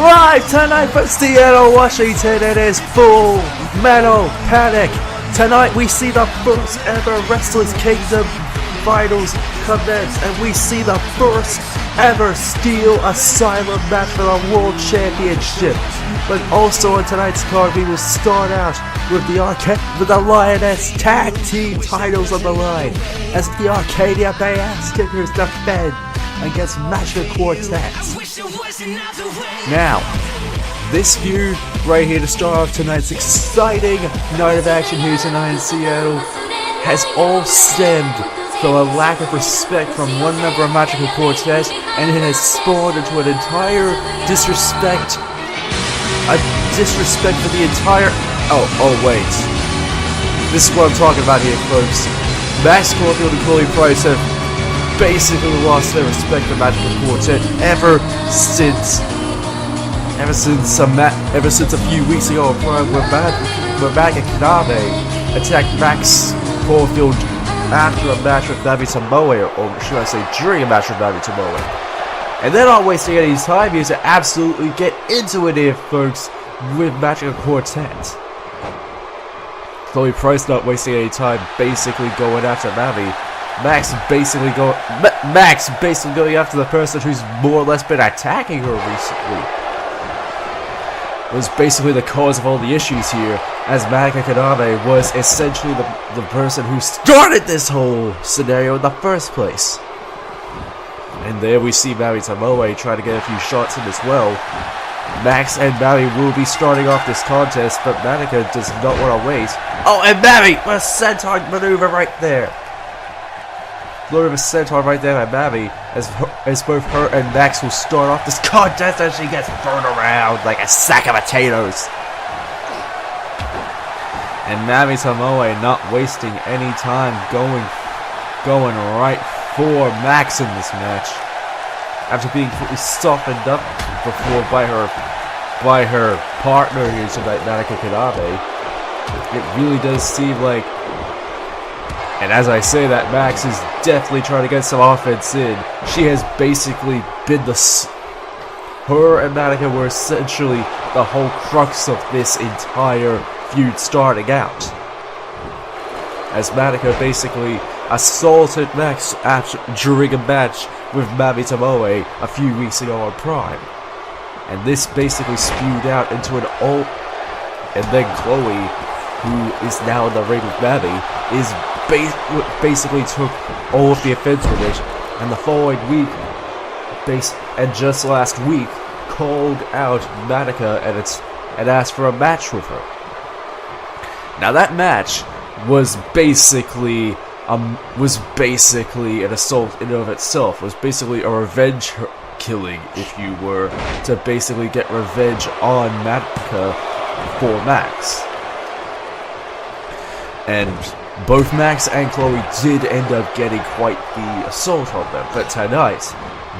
Live tonight from Seattle, Washington, it is Full Metal Panic. Tonight we see the first ever Wrestlers Kingdom Finals commence, and we see the first ever Steel Asylum match for the World Championship. But also on tonight's card, we will start out with the Lioness Tag Team titles on the line, as the Arcadia Bay Ass Kickers defend against Magic Quartet. Now, this feud right here to start off tonight's exciting night of action here tonight in Seattle has all stemmed from a lack of respect from one member of Magical Quartet, and it has spawned into an entire disrespect. A disrespect for the entire... Oh wait. This is what I'm talking about here, folks. Max Caulfield and Chloe Price have basically lost their respect for Magical Quartet ever since a few weeks ago, where Magic Kanabe attacked Max Caulfield after a match with Navi Tomoe, or should I say during a match with Navi Tomoe. And then not wasting any time here to absolutely get into it here, folks, with Magical Quartet. Chloe Price not wasting any time, basically going after Navi. Max basically going after the person who's more or less been attacking her recently. Was basically the cause of all the issues here, as Magic Kanabe was essentially the person who started this whole scenario in the first place. And there we see Navi Tomoe trying to get a few shots in as well. Max and Navi will be starting off this contest, but Manica does not want to wait. Oh, and Navi! What a centaur maneuver right there! Glory of a centaur right there by Navi, as both her and Max will start off this contest as she gets thrown around like a sack of potatoes. And Navi Tomoe not wasting any time, going right for Max in this match. After being completely softened up before by her partner here tonight, Manica Kanabe, it really does seem like. And as I say that, Max is definitely trying to get some offense in. She has basically been her and Manica were essentially the whole crux of this entire feud starting out. As Manica basically assaulted Max during a match with Navi Tomoe a few weeks ago on Prime. And this basically spewed out into an all... And then Chloe, who is now in the ring with Navi, is basically took all of the offense with it, and the following week, and just last week, called out Manica and asked for a match with her. Now that match was basically an assault in and of itself. It was basically a revenge killing, if you were, to basically get revenge on Manica for Max. And both Max and Chloe did end up getting quite the assault on them, but tonight,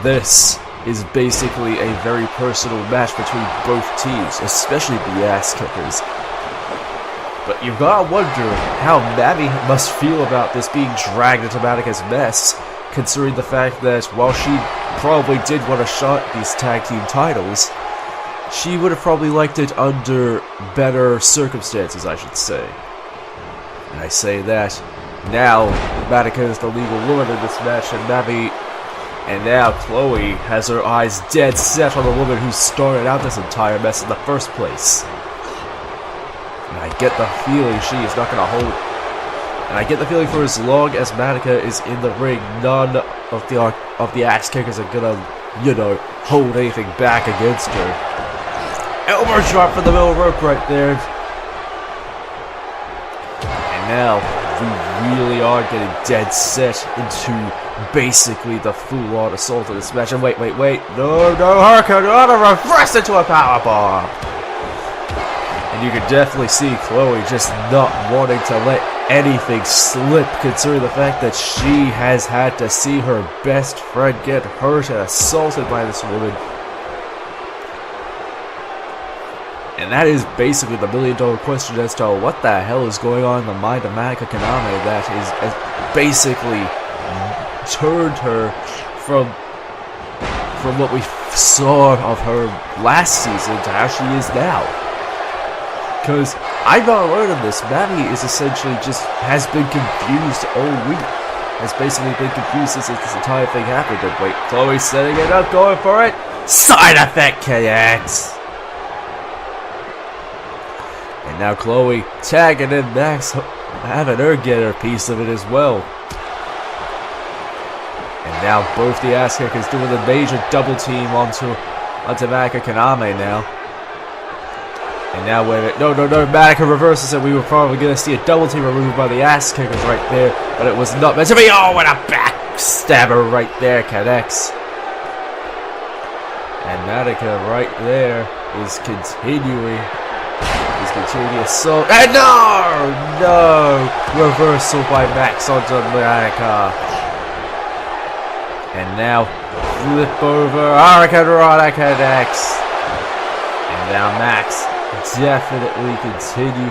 this is basically a very personal match between both teams, especially the ass kickers. But you've gotta wonder how Navi must feel about this being dragged into Manica's mess, considering the fact that while she probably did want a shot at these tag team titles, she would have probably liked it under better circumstances, I should say. And I say that now Manica is the legal woman in this match, and now Chloe has her eyes dead set on the woman who started out this entire mess in the first place. And I get the feeling she is not gonna hold. And I get the feeling for as long as Manica is in the ring, none of the axe kickers are gonna, hold anything back against her. Elbow drop from the middle rope right there. Now, we really are getting dead set into basically the full-on assault of this match. And wait. No, Hurricane, reverse into a powerbomb. And you can definitely see Chloe just not wanting to let anything slip, considering the fact that she has had to see her best friend get hurt and assaulted by this woman. And that is basically the million-dollar question as to what the hell is going on in the mind of Manica Kanabe that is basically turned her from what we saw of her last season to how she is now. Because I've not learned of this. Mavi is essentially just has been confused all week. Has basically been confused since this entire thing happened. And wait, Chloe's setting it up, going for it. Side effect connects. And now Chloe tagging in Max, having her get her piece of it as well. And now both the ass kickers doing the major double team onto Madoka Kaname now. And now wait a minute. No, Madoka reverses it. We were probably going to see a double team removed by the ass kickers right there. But it was not meant to be. Oh, and a backstabber right there connects. And Madoka right there is continuing. He's continuing the assault. And no! Reversal by Max onto Madoka. And now flip over. Hurricane Rana connects. And now Max definitely continuing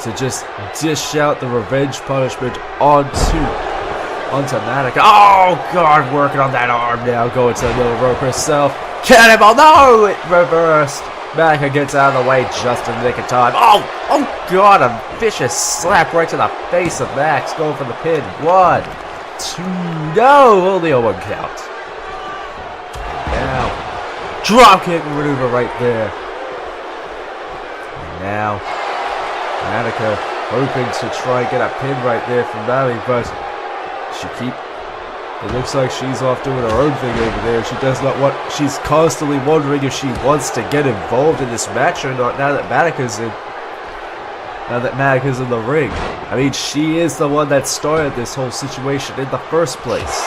to just dish out the revenge punishment onto Madoka. Oh God, working on that arm now, going to the middle rope herself. Cannonball, no, it reversed. Madoka gets out of the way just in the nick of time. Oh God, a vicious slap right to the face of Max, going for the pin. 1, 2, no, only a 1 count. Now, drop kick maneuver right there. And now, Madoka hoping to try and get a pin right there from Mavi, but it looks like she's off doing her own thing over there. She does not want. She's constantly wondering if she wants to get involved in this match or not. Now that Madoka's in the ring. I mean, she is the one that started this whole situation in the first place.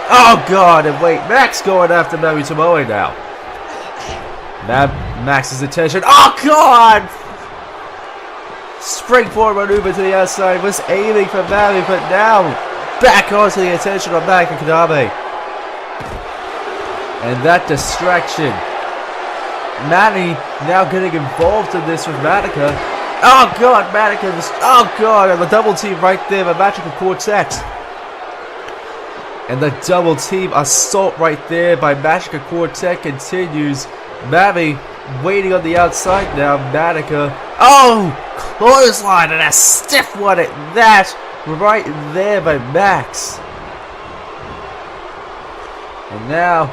Oh God! And wait, Max going after Mavi Tomoe now. Max's attention. Oh God! Springboard maneuver to the outside, was aiming for Mavi, but now back onto the attention of Madoka Kaname. And that distraction. Mavi now getting involved in this with Madoka. Oh God, Madoka, oh God, and the double team right there by Magical Quartet. And the double team assault right there by Magical Quartet continues. Mavi waiting on the outside now. Madoka. Oh! Clothesline and a stiff one at that. Right there by Max. And now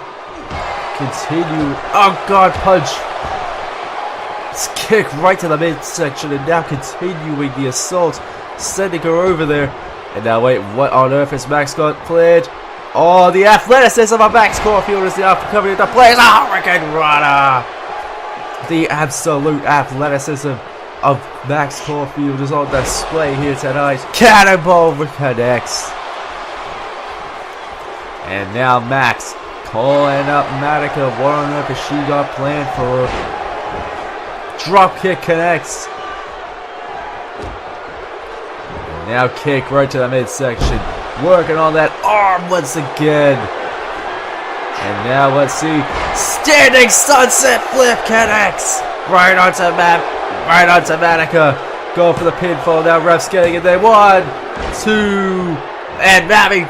continue. Oh God, punch. It's kick right to the midsection and now continuing the assault. Sending her over there. And now wait, what on earth has Max got cleared? Oh, the athleticism of Max Caulfield is now coming into play. Oh, Hurricane Rana. The absolute athleticism of Max Caulfield is on display here tonight. Cannonball connects. And now Max calling up Madoka. What on earth has she got planned for her? Drop kick connects. And now kick right to the midsection. Working on that arm once again. And now let's see. Standing sunset flip connects. Right onto Madoka. Going for the pinfall. Now ref's getting in there. 1, 2. And Mavi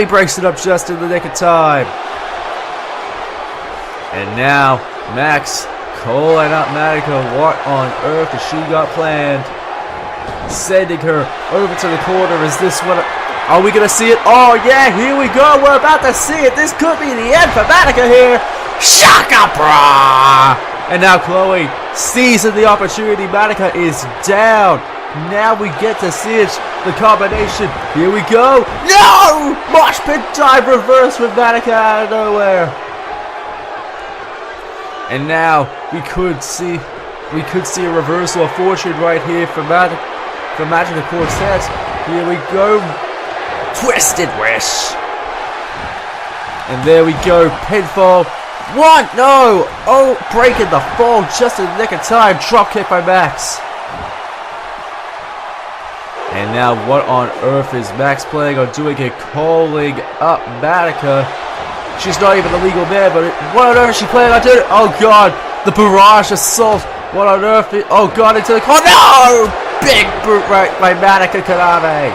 breaks it up just in the nick of time. And now Max calling up Madoka. What on earth has she got planned? Sending her over to the corner. Is this what? Are we going to see it? Oh yeah, here we go. We're about to see it. This could be the end for Madoka here. Shaka Bra! And now Chloe seizing the opportunity. Madoka is down. Now we get to see it. The combination. Here we go. No! Mosh pit dive reverse with Madoka out of nowhere. And now we could see a reversal of fortune right here for Magical Quartet. Here we go. Twisted Wish. And there we go. Pinfall. 1. No. Oh, breaking the fall just in the nick of time. Drop kick by Max. And now what on earth is Max planning on doing here? Calling up Madoka. She's not even the legal man, but what on earth is she planning on doing? Oh God. The barrage assault. What on earth? Oh God, into the corner. No! Big boot right by Madoka Kaname.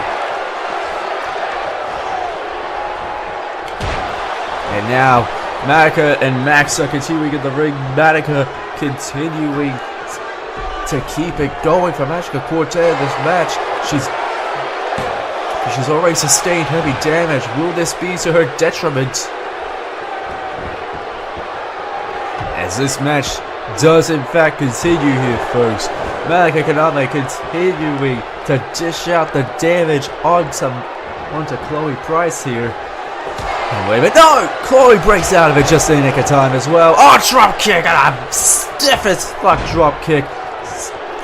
And now Madoka and Max are continuing in the ring. Madoka continuing to keep it going for Magica Quartet in this match. She's already sustained heavy damage. Will this be to her detriment? As this match does in fact continue here, folks. Madoka Kaname continuing to dish out the damage onto Chloe Price here. And wait a minute, no! Chloe breaks out of it just in the nick of time as well. Oh, drop kick, and a stiff as fuck drop kick.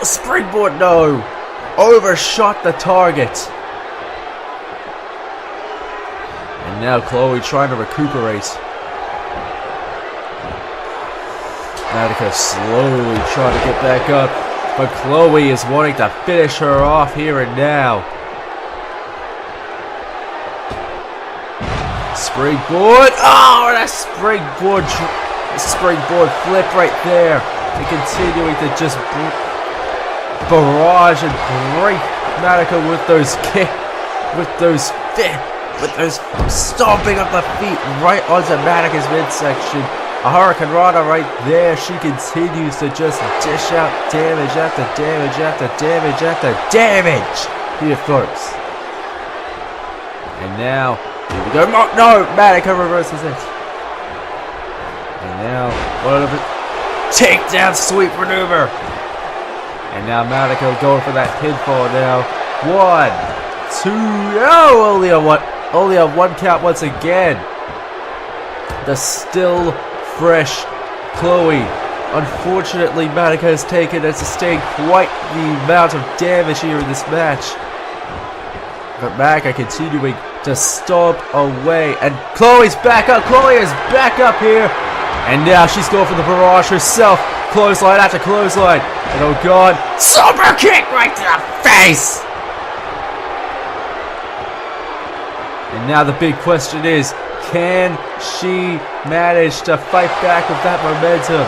Springboard, no! Overshot the target. And now Chloe trying to recuperate. Madoka slowly trying to get back up, but Chloe is wanting to finish her off here and now. Springboard, oh, and a springboard flip right there. And continuing to just barrage and break Madoka with those stomping up the feet right onto Madoka's midsection. A Hurricane Rana right there. She continues to just dish out damage after damage after damage after damage here, folks. And now, here we go. No, Madoka reverses it. And now, whatever. Takedown sweep maneuver. And now Madoka going for that pinfall now. 1, 2, oh, only a one count once again. The still fresh Chloe. Unfortunately, Madoka has taken and sustained quite the amount of damage here in this match. But Madoka continuing to stomp away. And Chloe's back up. Chloe is back up here. And now she's going for the barrage herself. Clothesline after clothesline. And oh god, super kick right to the face. And now the big question is, can she manage to fight back with that momentum?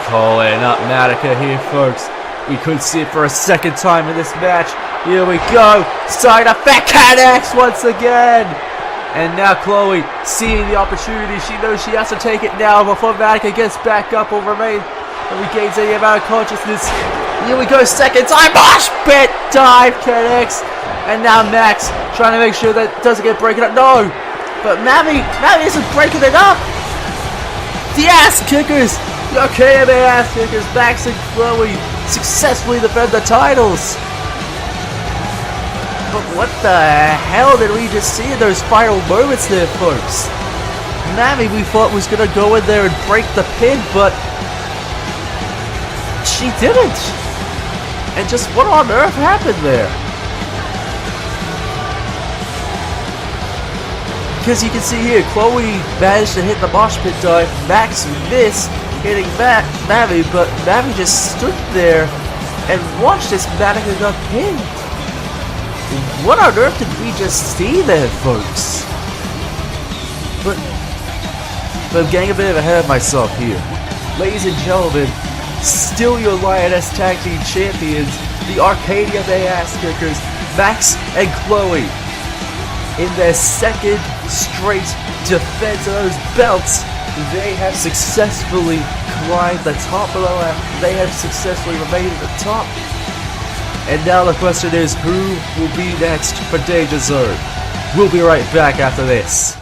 Calling up Madoka here, folks. We could see it for a second time in this match. Here we go. Side effect connects once again. And now Chloe, seeing the opportunity, she knows she has to take it now before Madoka gets back up or regains any amount of consciousness. Here we go, second time. Mosh pit dive connects. And now Max trying to make sure that it doesn't get broken up. No. But Mami isn't breaking it up. The ass kickers. The KMA ass kickers. Max and Chloe successfully defend the titles. But what the hell did we just see in those final moments there, folks? Mami, we thought was going to go in there and break the pin, but she didn't. And just what on earth happened there? Because you can see here, Chloe managed to hit the mosh pit dive. Max missed hitting Mami, but Mami just stood there and watched as Madoka got pinned. What on earth did we just see there, folks? But I'm getting a bit ahead of myself here. Ladies and gentlemen, still your Lioness Tag Team Champions, the Arcadia Bay Ass Kickers, Max and Chloe. In their second straight defense of those belts, they have successfully climbed the top of the left. They have successfully remained at the top. And now the question is, who will be next for Danger Zone? We'll be right back after this.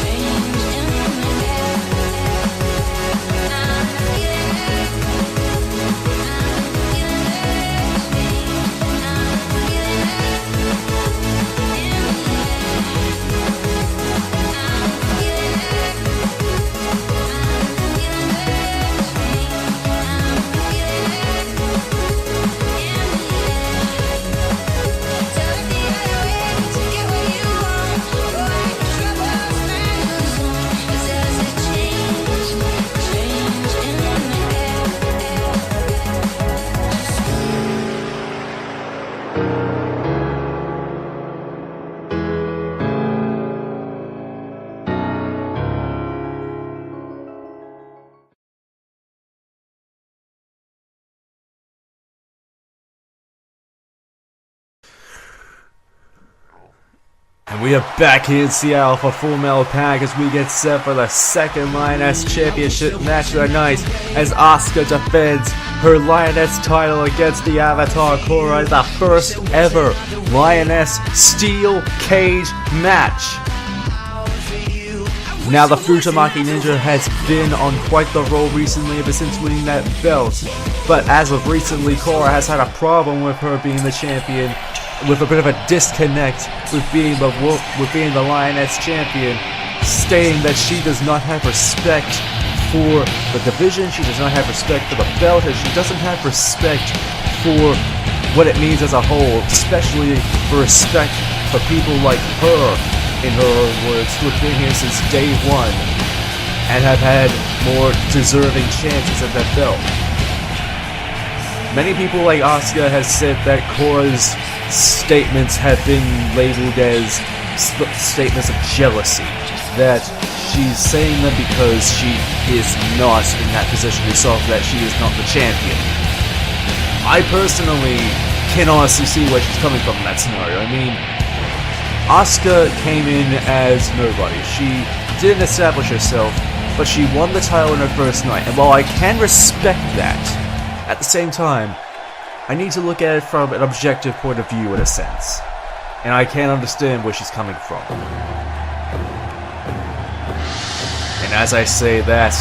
Change. We are back here in Seattle for Full Metal Panic as we get set for the second Lioness Championship match of the night as Asuka defends her Lioness title against the Avatar Korra in the first ever Lioness Steel Cage match. Now the Futamaki Ninja has been on quite the roll recently ever since winning that belt, but as of recently Korra has had a problem with her being the champion, with a bit of a disconnect with being the Lioness champion, stating that she does not have respect for the division, she does not have respect for the belt, and she doesn't have respect for what it means as a whole, especially for respect for people like her, in her own words, who have been here since day one and have had more deserving chances at that belt. Many people like Asuka has said that Korra's statements have been labeled as statements of jealousy, that she's saying them because she is not in that position herself, that she is not the champion. I personally can honestly see where she's coming from in that scenario. I mean, Asuka came in as nobody. She didn't establish herself, but she won the title in her first night, and while I can respect that, at the same time, I need to look at it from an objective point of view in a sense, and I can't understand where she's coming from. And as I say that,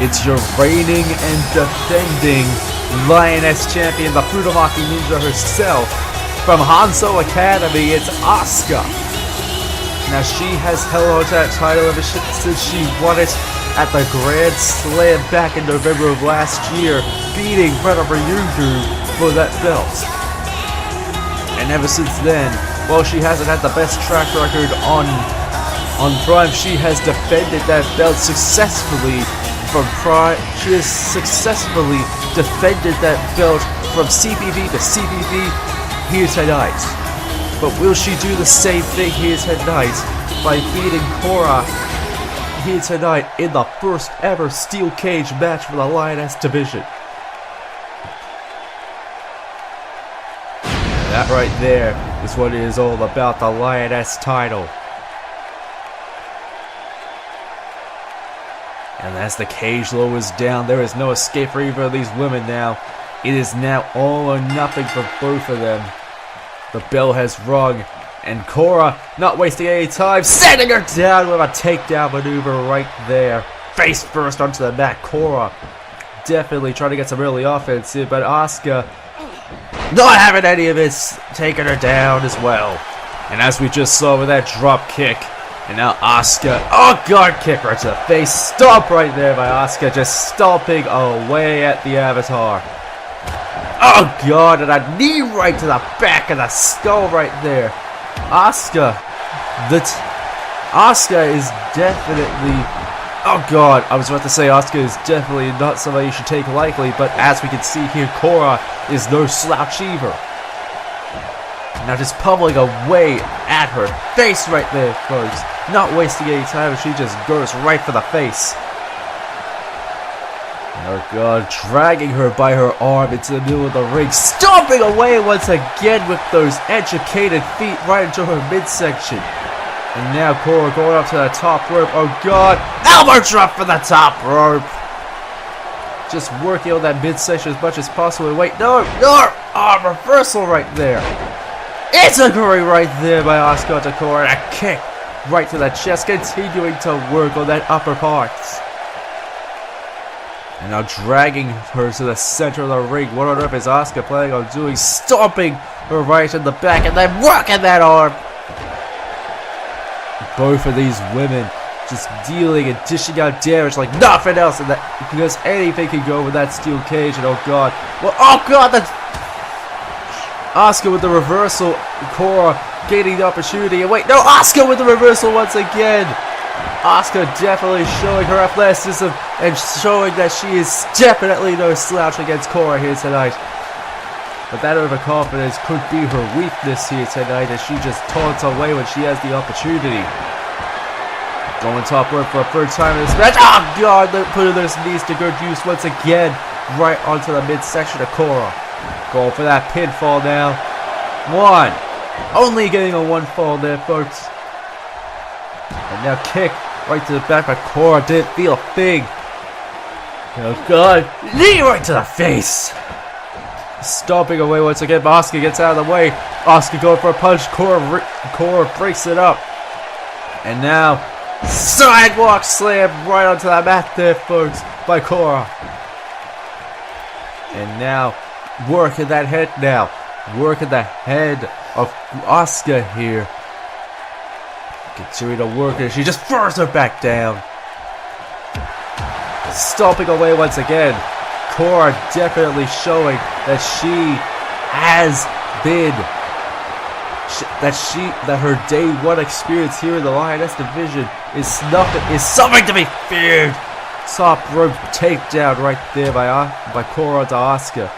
it's your reigning and defending Lioness champion, the Futamaki Ninja herself, from Hanzo Academy, it's Asuka. Now she has held on to that title ever since she won it at the Grand Slam back in November of last year, beating Ranma Saotome for that belt. And ever since then, while she hasn't had the best track record on Prime, she has defended that belt successfully from Prime. She has successfully defended that belt from CPV to CPV here tonight. But will she do the same thing here tonight by beating Korra here tonight in the first ever steel cage match for the Lioness Division? That right there is what it is all about, the Lioness title. And as the cage lowers down, there is no escape for either of these women now. It is now all or nothing for both of them. The bell has rung, and Korra, not wasting any time, setting her down with a takedown maneuver right there. Face first onto the mat. Korra definitely trying to get some early offense here, but Asuka not having any of it, taking her down as well. And as we just saw with that drop kick, and now Asuka, oh god, kick right to the face. Stomp right there by Asuka, just stomping away at the Avatar. Oh god, and a knee right to the back of the skull right there. Asuka is definitely, oh god, I was about to say Asuka is definitely not somebody you should take lightly, but as we can see here, Korra is no slouch either. Now just pummeling away at her face right there, folks. Not wasting any time, she just goes right for the face. Oh god, dragging her by her arm into the middle of the ring, stomping away once again with those educated feet right into her midsection. And now Korra going up to the top rope. Oh god, elbow drop for the top rope. Just working on that midsection as much as possible. Wait, no, reversal right there. It's a curry right there by Asuka to Korra, and a kick right to the chest, continuing to work on that upper part. And now dragging her to the center of the ring. What on earth is Asuka planning on doing? Stomping her right in the back and then working that arm. Both of these women just dealing and dishing out damage like nothing else, and that because anything can go with that steel cage. And oh god, well, oh god, that's Asuka with the reversal. Korra gaining the opportunity, and wait, no, Asuka with the reversal once again. Asuka definitely showing her athleticism and showing that she is definitely no slouch against Korra here tonight. But that overconfidence could be her weakness here tonight, as she just taunts away when she has the opportunity. Going top rope for a third time in this match. Oh god, putting those knees to good use once again, right onto the midsection of Korra. Going for that pinfall now. One. Only getting a one fall there, folks. Now kick right to the back by Korra. Didn't feel a thing. Oh god. Knee right to the face. Stomping away once again. Asuka gets out of the way. Asuka going for a punch. Korra breaks it up. And now sidewalk slam right onto the mat there, folks, by Korra. And now working that head now. Working the head of Asuka here. Continuing to work it. She just throws her back down. Stomping away once again. Korra definitely showing that she has been, that her day one experience here in the Lioness Division is something to be feared. Top rope takedown right there by Korra to Asuka.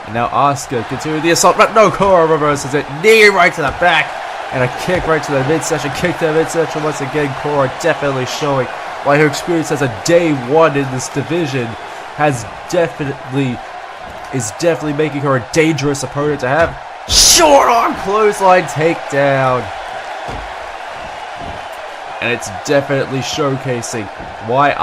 And now Asuka continuing the assault, but no, Korra reverses it. Knee right to the back. And a kick right to the midsection. Kick to the midsection once again. Korra definitely showing why her experience as a day one in this division is definitely making her a dangerous opponent to have. Short arm clothesline takedown. And it's definitely showcasing why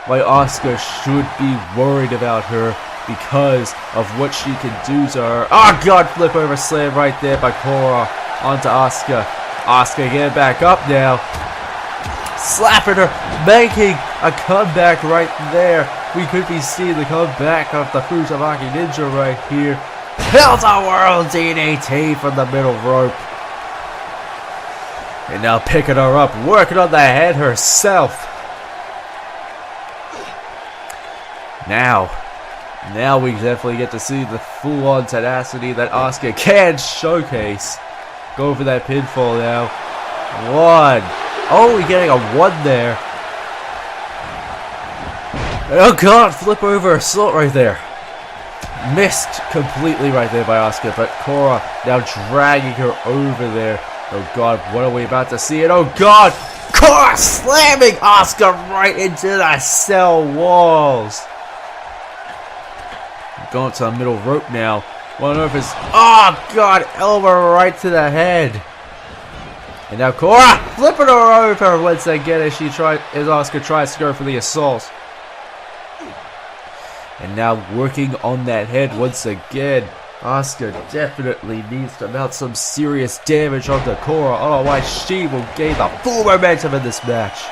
Asuka should be worried about her because of what she can do to her. Oh god, flip over slam right there by Korra onto Asuka. Asuka getting back up now. Slapping her, making a comeback right there. We could be seeing the comeback of the Futamaki Ninja right here. Delta World DDT from the middle rope. And now picking her up, working on the head herself. Now we definitely get to see the full-on tenacity that Asuka can showcase. Go for that pinfall now. One. Oh, we're getting a one there. Oh god, flip over assault right there. Missed completely right there by Asuka, but Korra now dragging her over there. Oh god, what are we about to see? And oh god, Korra slamming Asuka right into the cell walls. Going to the middle rope now. One of his, oh god, elbow right to the head. And now Korra flipping her over once again as Asuka tries to go for the assault. And now working on that head once again. Asuka definitely needs to mount some serious damage onto Korra, otherwise she will gain the full momentum in this match.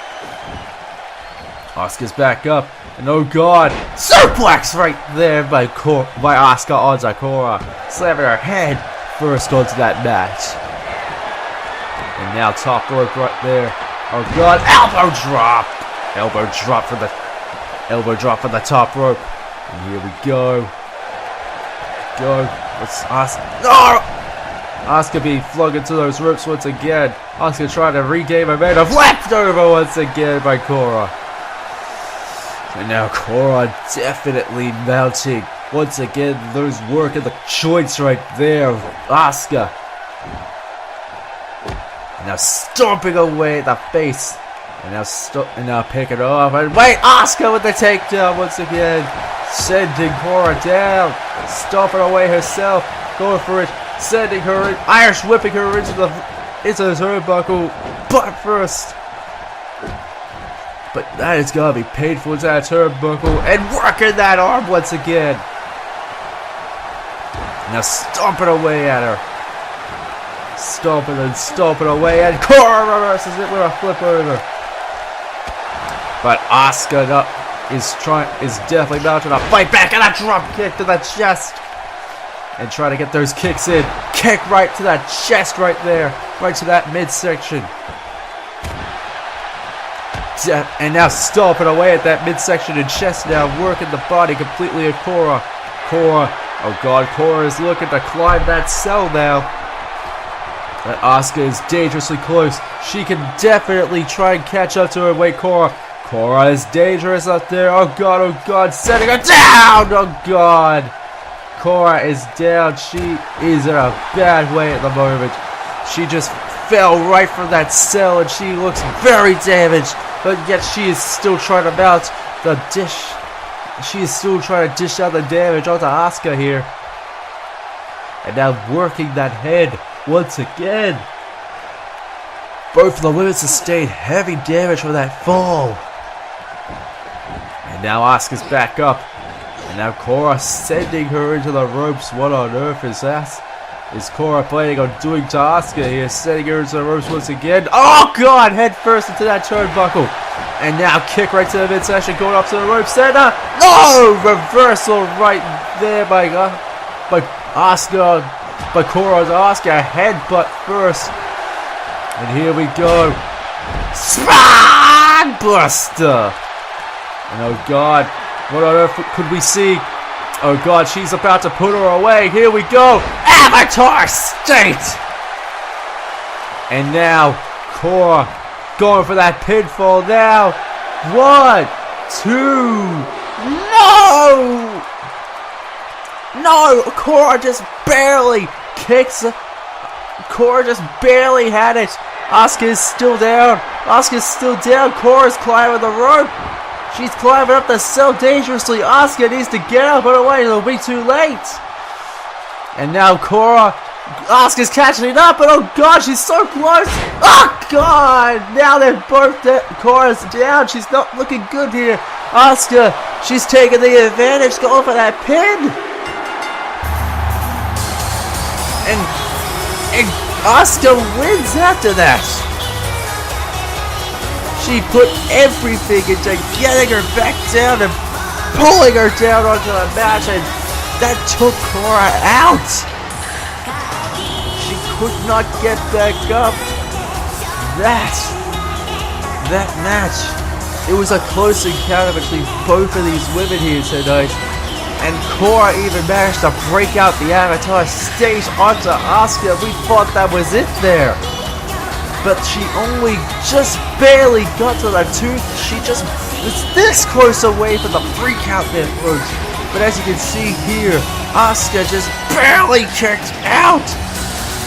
Asuka's back up, and oh god, suplex right there by Asuka onto Korra, slamming her head first onto that mat. And now top rope right there. Oh god, elbow drop for the top rope. And here we go. Let's Asuka. No! Asuka being flung into those ropes once again. Asuka trying to regain momentum. Left over once again by Korra. And now Korra definitely mounting once again those work in the joints right there. Asuka. And now stomping away at the face. And now picking it off. And wait, Asuka with the takedown once again. Sending Korra down. Stomping away herself. Going for it. Sending her in. Irish whipping her into the turnbuckle. Butt first. But that is going to be painful into that turnbuckle. And working that arm once again. Now stomping away at her. Stomping away. And Korra reverses it with a flip over. But Asuka is definitely mounting a fight back, and a drop kick to the chest. And try to get those kicks in. Kick right to that chest right there. Right to that midsection. And now stomping away at that midsection and chest now. Working the body completely at Korra. Oh god, Korra is looking to climb that cell now. But Asuka is dangerously close. She can definitely try and catch up to her. Wait, Korra is dangerous up there. Oh god, setting her down. Oh god. Korra is down. She is in a bad way at the moment. She just fell right from that cell and she looks very damaged. But yet she is still trying to mount the dish. She is still trying to dish out the damage onto Asuka here. And now working that head once again. Both of the women sustained heavy damage from that fall. And now Asuka's back up. And now Korra sending her into the ropes. What on earth is that? Is Korra planning on doing to Asuka here? Sending her into the ropes once again. Oh god! Head first into that turnbuckle. And now kick right to the midsection, going up to the rope center. No! Reversal right there by Asuka. By Korra to Asuka. Headbutt first. And here we go. Spine Buster! And oh god, what on earth could we see? Oh god, she's about to put her away. Here we go. Avatar State! And now, Korra going for that pinfall now. 1, 2, no! No! Korra just barely kicks. Korra just barely had it. Asuka is still down. Asuka's still down. Korra's climbing the rope. She's climbing up the cell dangerously. Asuka needs to get up, otherwise it'll be too late. And now Korra, Asuka's catching it up, but oh god, she's so close. Oh god, now they're both Korra's down. She's not looking good here. Asuka, she's taking the advantage, going for that pin. And Asuka wins after that. She put everything into getting her back down and pulling her down onto the mat, and that took Korra out. She could not get back up. That match, it was a close encounter between both of these women here tonight. And Korra even managed to break out the Avatar State onto Asuka. We thought that was it there. But she only just barely got to the tooth. She just was this close away from the freak out there, folks. But as you can see here, Asuka just barely kicked out.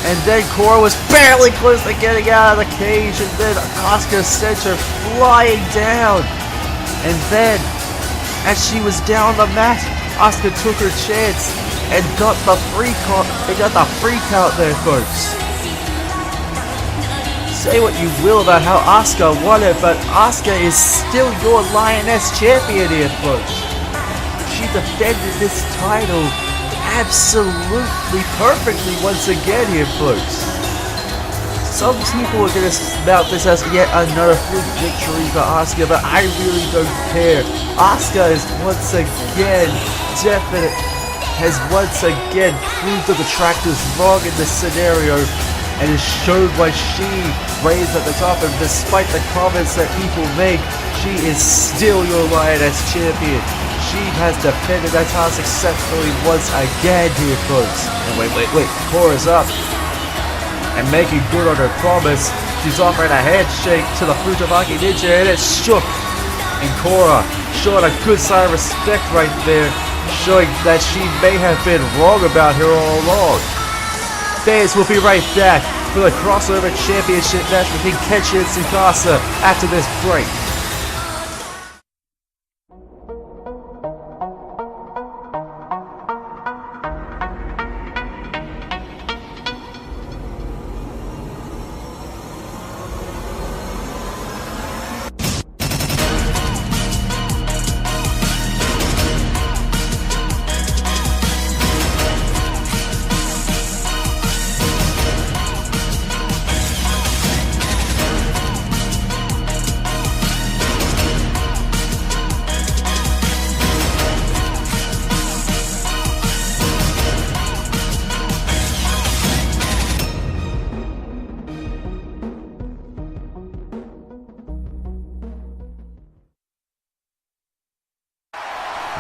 And then Korra was barely close to getting out of the cage. And then Asuka sent her flying down. And then, as she was down the mat, Asuka took her chance and got the freak out there, folks. Say what you will about how Asuka won it, but Asuka is still your Lioness champion here, folks. She defended this title absolutely perfectly once again here, folks. Some people are going to smell this as yet another fluke victory for Asuka, but I really don't care. Asuka is once again proved that the track was wrong in this scenario, and has showed why she reigns at the top. And despite the comments that people make, she is still your Lioness champion. She has defended that title successfully once again here, folks. And wait, Korra's up and making good on her promise. She's offering a handshake to the Futabaki Ninja, and it's shook. And Korra showing a good sign of respect right there, showing that she may have been wrong about her all along. Fans will be right back for the crossover championship match between Kenshi and Tsukasa after this break.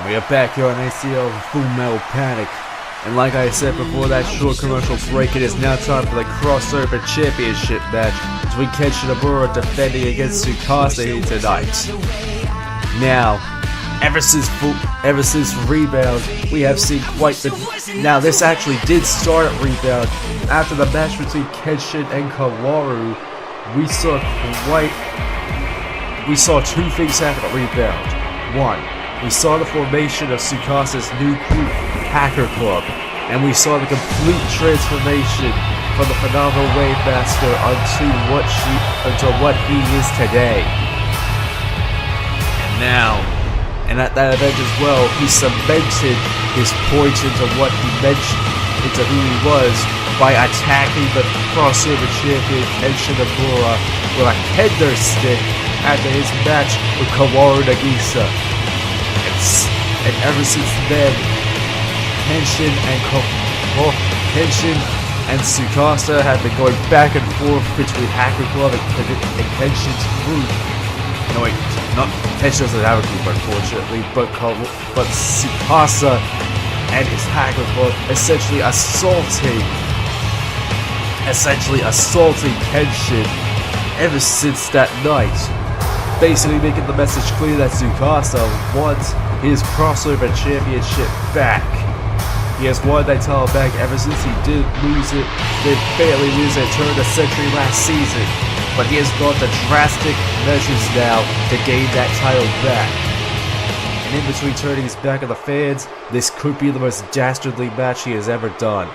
We are back here on ACL Full Metal Panic, and like I said before that short commercial break, it is now time for the crossover championship match between Kenshi Nomura defending against Tsukasa here tonight. Now, ever since Rebound, we have seen quite the... Now, this actually did start at Rebound. After the match between Kenshin and Kaworu, we saw two things happen at Rebound. One, we saw the formation of Tsukasa's new group, Hacker Club, and we saw the complete transformation from the phenomenal Wave Master unto what he is today. And now, and at that event as well, he cemented his point into what he mentioned, into who he was, by attacking the crossover champion Kenshin Nomura with a kendo stick after his match with Korra Nagisa. And ever since then, Kenshin and Tsukasa have been going back and forth between Hacker Club and Kenshin's group. No wait, not Kenshin doesn't have a group unfortunately, but Tsukasa and his Hacker Club essentially assaulting Kenshin ever since that night. Basically making the message clear that Tsukasa wants his crossover championship back. He has won that title back ever since he did lose it, did barely lose it turn the century last season. But he has gone to drastic measures now to gain that title back. And in between turning his back on the fans, this could be the most dastardly match he has ever done.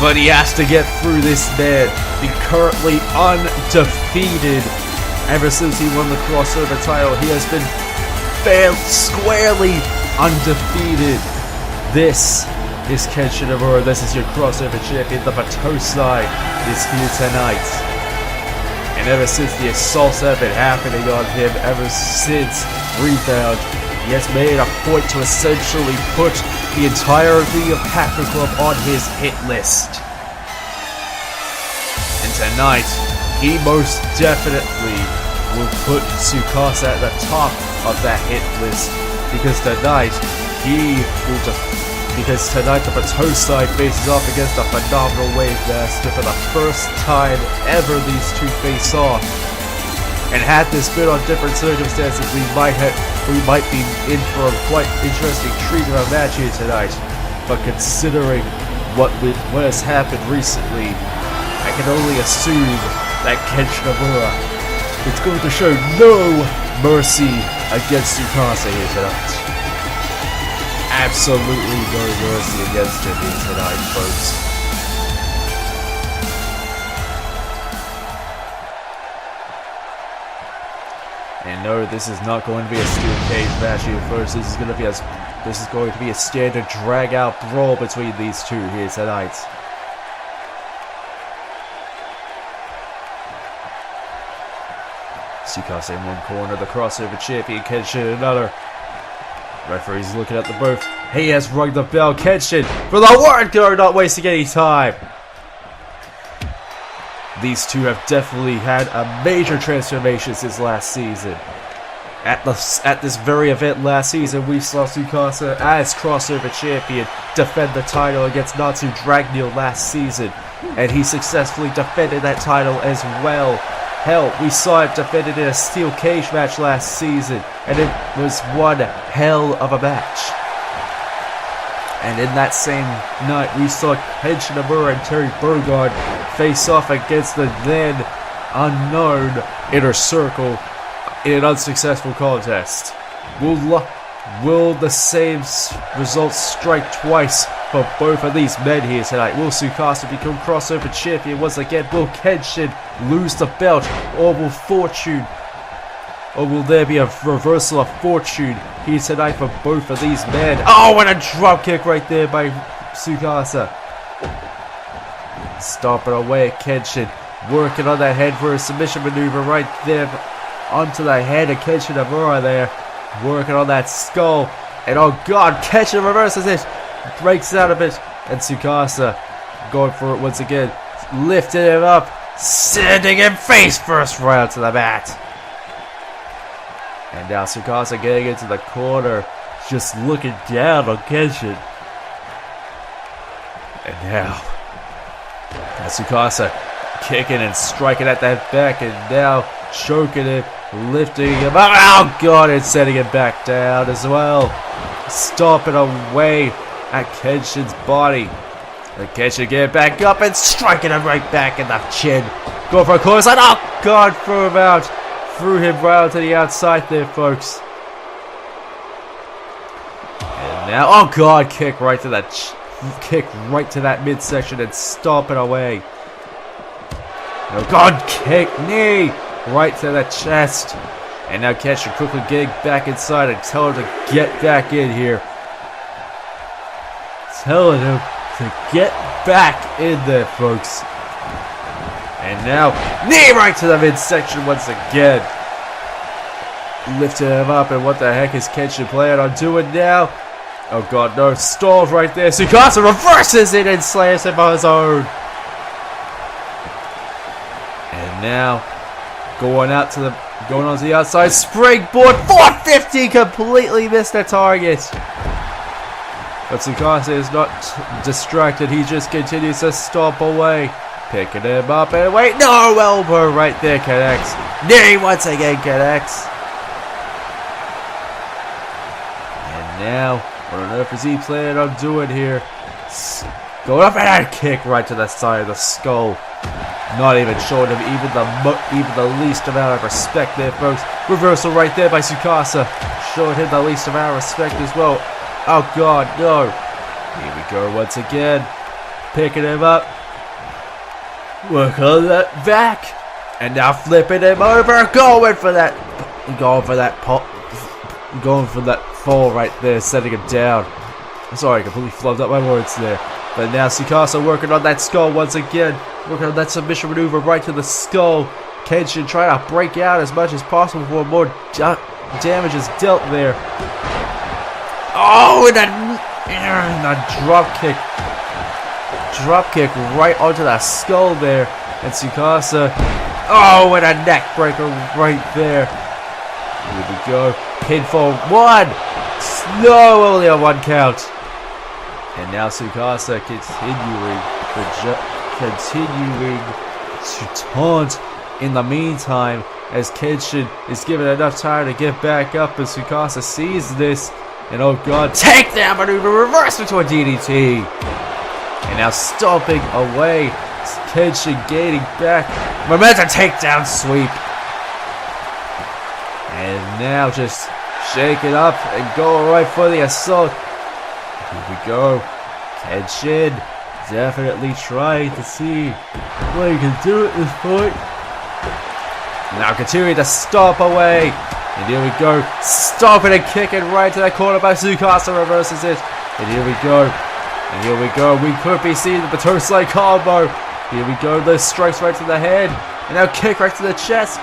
But he has to get through this man. He currently undefeated. Ever since he won the crossover title, he has been squarely undefeated. This is Kenshin Nomura. This is your crossover champion. The Battousai is here tonight. And ever since the assaults have been happening on him, ever since Rebound, he has made a point to essentially put the entirety of Hacker Club on his hit list. And tonight, he most definitely will put Tsukasa at the top of that hit list, because tonight the Battousai faces off against a phenomenal Wave Master for the first time ever. These two face off. And had this been on different circumstances, we might be in for a quite interesting treat of a match here tonight. But considering what has happened recently, I can only assume that Kenshin Nomura is going to show no mercy against Tsukasa here tonight. Absolutely no mercy against him here tonight, folks. And no, this is not going to be a steel cage match here first. This is going to be a standard drag-out brawl between these two here tonight. Tsukasa in one corner, the crossover champion Kenshin in another. Referee's looking at the both. He has rung the bell. Kenshin for the word go, not wasting any time. These two have definitely had a major transformation since last season. At this very event last season, we saw Tsukasa as crossover champion defend the title against Natsu Dragneel last season, and he successfully defended that title as well. Hell, we saw it defended in a steel cage match last season, and it was one hell of a match. And in that same night, we saw Kenshin Nomura and Terry face off against the then unknown Inner Circle in an unsuccessful contest. Will the same results strike twice for both of these men here tonight? Will Tsukasa become crossover champion once again? Will Kenshin lose the belt? Or will there be a reversal of fortune here tonight for both of these men? Oh, and a drop kick right there by Tsukasa. Stomping away at Kenshin, working on that head for a submission maneuver right there onto the head of Kenshin Nomura there, working on that skull, and oh god, Kenshin reverses it, breaks out of it, and Tsukasa going for it once again, lifting him up, sending him face first right onto the mat. And now Tsukasa getting into the corner, just looking down on Kenshin. And now, Tsukasa kicking and striking at that back, and now choking him, lifting him up. Oh god, and setting him back down as well. Stomping away at Kenshin's body. And Kenshin getting back up and striking him right back in the chin. Going for a corner side. Oh god, threw him out. Threw him right to the outside there, folks. And now, oh god, kick right to that midsection and stomping away. Oh god, kick, knee, right to the chest. And now Kenshin quickly getting back inside and telling him to get back in here. Telling him to get back in there, folks. And now, knee right to the midsection once again. Lifting him up, and what the heck is Kenshin planning on doing now? Oh god, no, stalls right there. Tsukasa reverses it and slams him on his own. And now, going onto the outside, springboard, 450, completely missed the target. But Tsukasa is not distracted, he just continues to stomp away. Picking him up, and wait, no, elbow right there connects. Knee once again connects. And now, what on earth is he planning on doing here? Going up and a kick right to the side of the skull. Not even showing him even the least amount of respect there, folks. Reversal right there by Tsukasa. Showing him the least amount of respect as well. Oh god, no. Here we go once again. Picking him up. Work on that back. And now flipping him over. Going for that fall right there, setting him down. I'm sorry, I completely flubbed up my words there. But now Tsukasa working on that skull once again. Working on that submission maneuver right to the skull. Kenshin trying to break out as much as possible before more damage is dealt there. Oh, and a drop kick. Drop kick right onto that skull there. And Tsukasa. Oh, and a neck breaker right there. Here we go. Pinfall 1. No, only a 1 count. And now Tsukasa continuing to taunt in the meantime, as Kenshin is given enough time to get back up, and Tsukasa sees this, and oh god, takedown maneuver, reverse into a DDT. And now stomping away, Kenshin gaining back, momentum takedown sweep. And now just shake it up and go right for the assault. Here we go. Kenshin definitely trying to see what he can do at this point. Now continuing to stomp away. And here we go. Stomping and kicking right to that corner by Tsukasa. Reverses it. And here we go. And here we go. We could be seeing the Battousai combo. Here we go. Those strikes right to the head. And now kick right to the chest.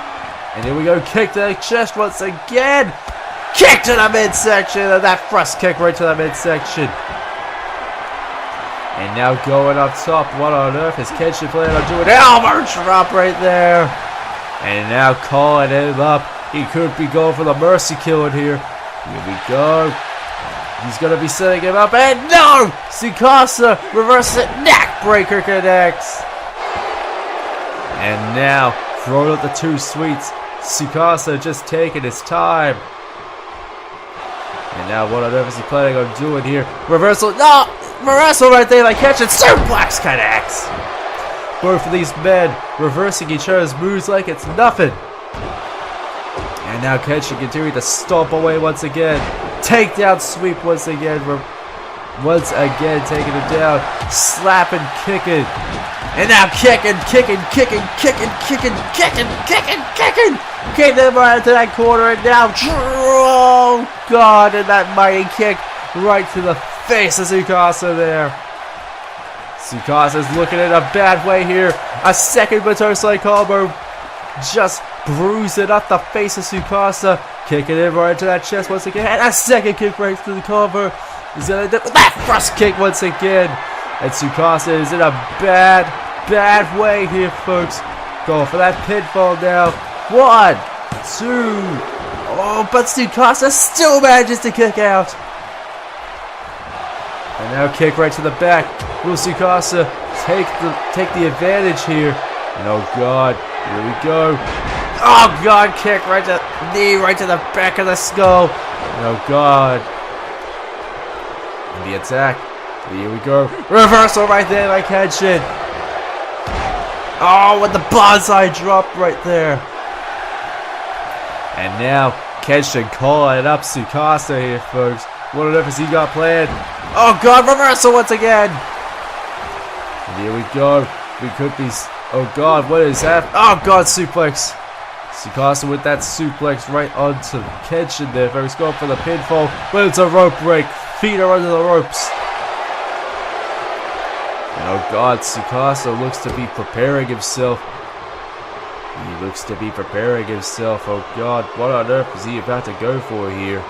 And here we go. Kick to the chest once again. Kick to the midsection. And that thrust kick right to the midsection. And now going up top, what on earth is Kenshin planning on doing? Elbow drop right there. And now calling him up. He could be going for the mercy kill in here. Here we go. He's going to be setting him up. And no! Tsukasa reverses it. Neck breaker connects. And now throwing up the 2 sweets. Tsukasa just taking his time. And now what on earth is he planning on doing here? Reversal. No! Reversal right there by Kenshin. Suplex connects. Both of these men reversing each other's moves like it's nothing. And now Kenshin continuing to stomp away once again. Takedown sweep once again. Once again taking him down. Slapping, kicking. And now kicking. Kicking them right into that corner. And now, oh god, and that mighty kick right to the face of Tsukasa there. Tsukasa's looking in a bad way here. A second Battousai combo. Just bruising up the face of Tsukasa. Kicking it right into that chest once again. And a second kick right to the combo. He's gonna do that thrust kick once again. And Tsukasa is in a bad way here, folks. Going for that pinfall now. 1, 2. Oh, but Tsukasa still manages to kick out. Now kick right to the back. Will Tsukasa take the advantage here? And oh god, here we go. Oh god, kick right to knee, right to the back of the skull. And oh god. And the attack. Here we go. Reversal right there by Kenshin. Oh, with the Battousai drop right there. And now Kenshin calling up Tsukasa here, folks. What on earth has he got planned? Oh god, reversal once again. And here we go. We could be... Oh god, what is that? Oh god, suplex. Tsukasa with that suplex right onto Kenshin there, folks. Going for the pinfall, but it's a rope break. Feet are under the ropes. And oh god, Tsukasa looks to be preparing himself. He looks to be preparing himself. Oh god, what on earth is he about to go for here?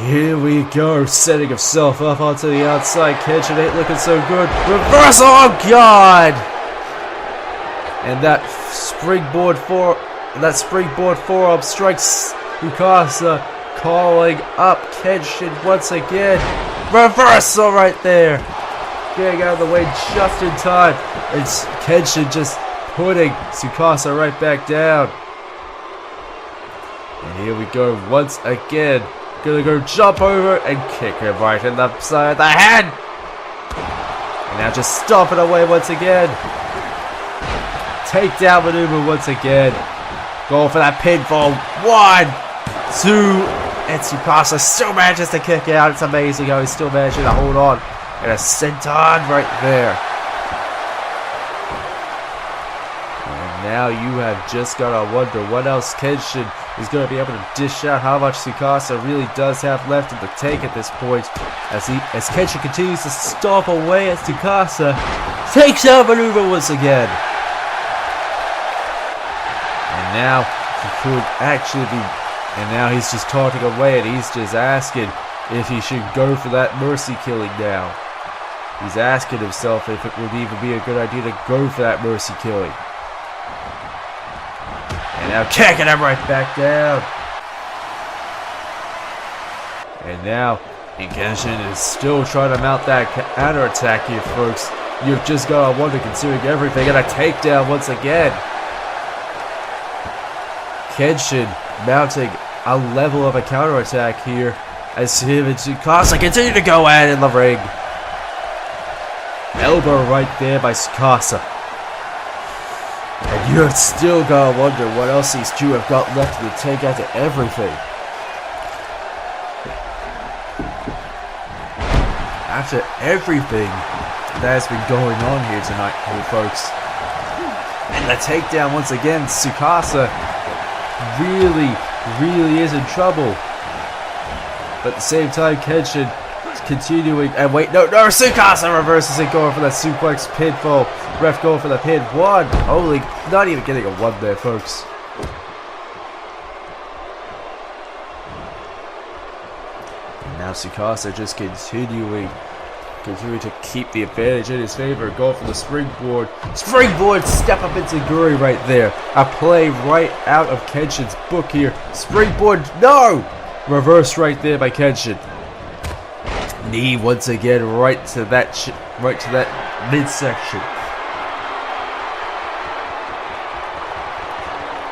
Here we go, setting himself up onto the outside. Kenshin ain't looking so good. Reversal, oh god! And that springboard forearm strikes Tsukasa, calling up Kenshin once again. Reversal right there. Getting out of the way just in time. It's Kenshin just putting Tsukasa right back down. And here we go once again. Gonna go jump over and kick him right in the side of the head. And now just stomping away once again. Takedown maneuver once again. Going for that pinfall. 1, 2, and Tsukasa still manages to kick out. It's amazing how he's still managing to hold on. And a senton right there. And now you have just got to wonder what else Kenshin is going to be able to dish out, how much Tsukasa really does have left in the tank at this point. As Kenshin continues to stomp away at Tsukasa. Takes out maneuver once again. And now he could actually be, and now he's just taunting away and he's just asking if he should go for that mercy killing now. He's asking himself if it would even be a good idea to go for that mercy killing. And now kicking him right back down. And now Kenshin is still trying to mount that counter attack here, folks. You've just got to wonder, considering everything, and a takedown once again. Kenshin mounting a level of a counter attack here as him and Tsukasa continue to go at it in the ring. Elbow right there by Tsukasa. And you've still got to wonder what else these two have got left in the tank after everything. After everything that has been going on here tonight, folks. And the takedown once again, Tsukasa really is in trouble. But at the same time, Kenshin continuing, and wait, no, Tsukasa reverses it, going for that suplex pinfall. Ref going for the pin. 1, holy, not even getting a 1 there, folks. And now Tsukasa just continuing to keep the advantage in his favor. Going for the springboard. Springboard step up into Guri right there. A play right out of Kenshin's book here. Springboard, no! Reverse right there by Kenshin. Knee once again right to that midsection.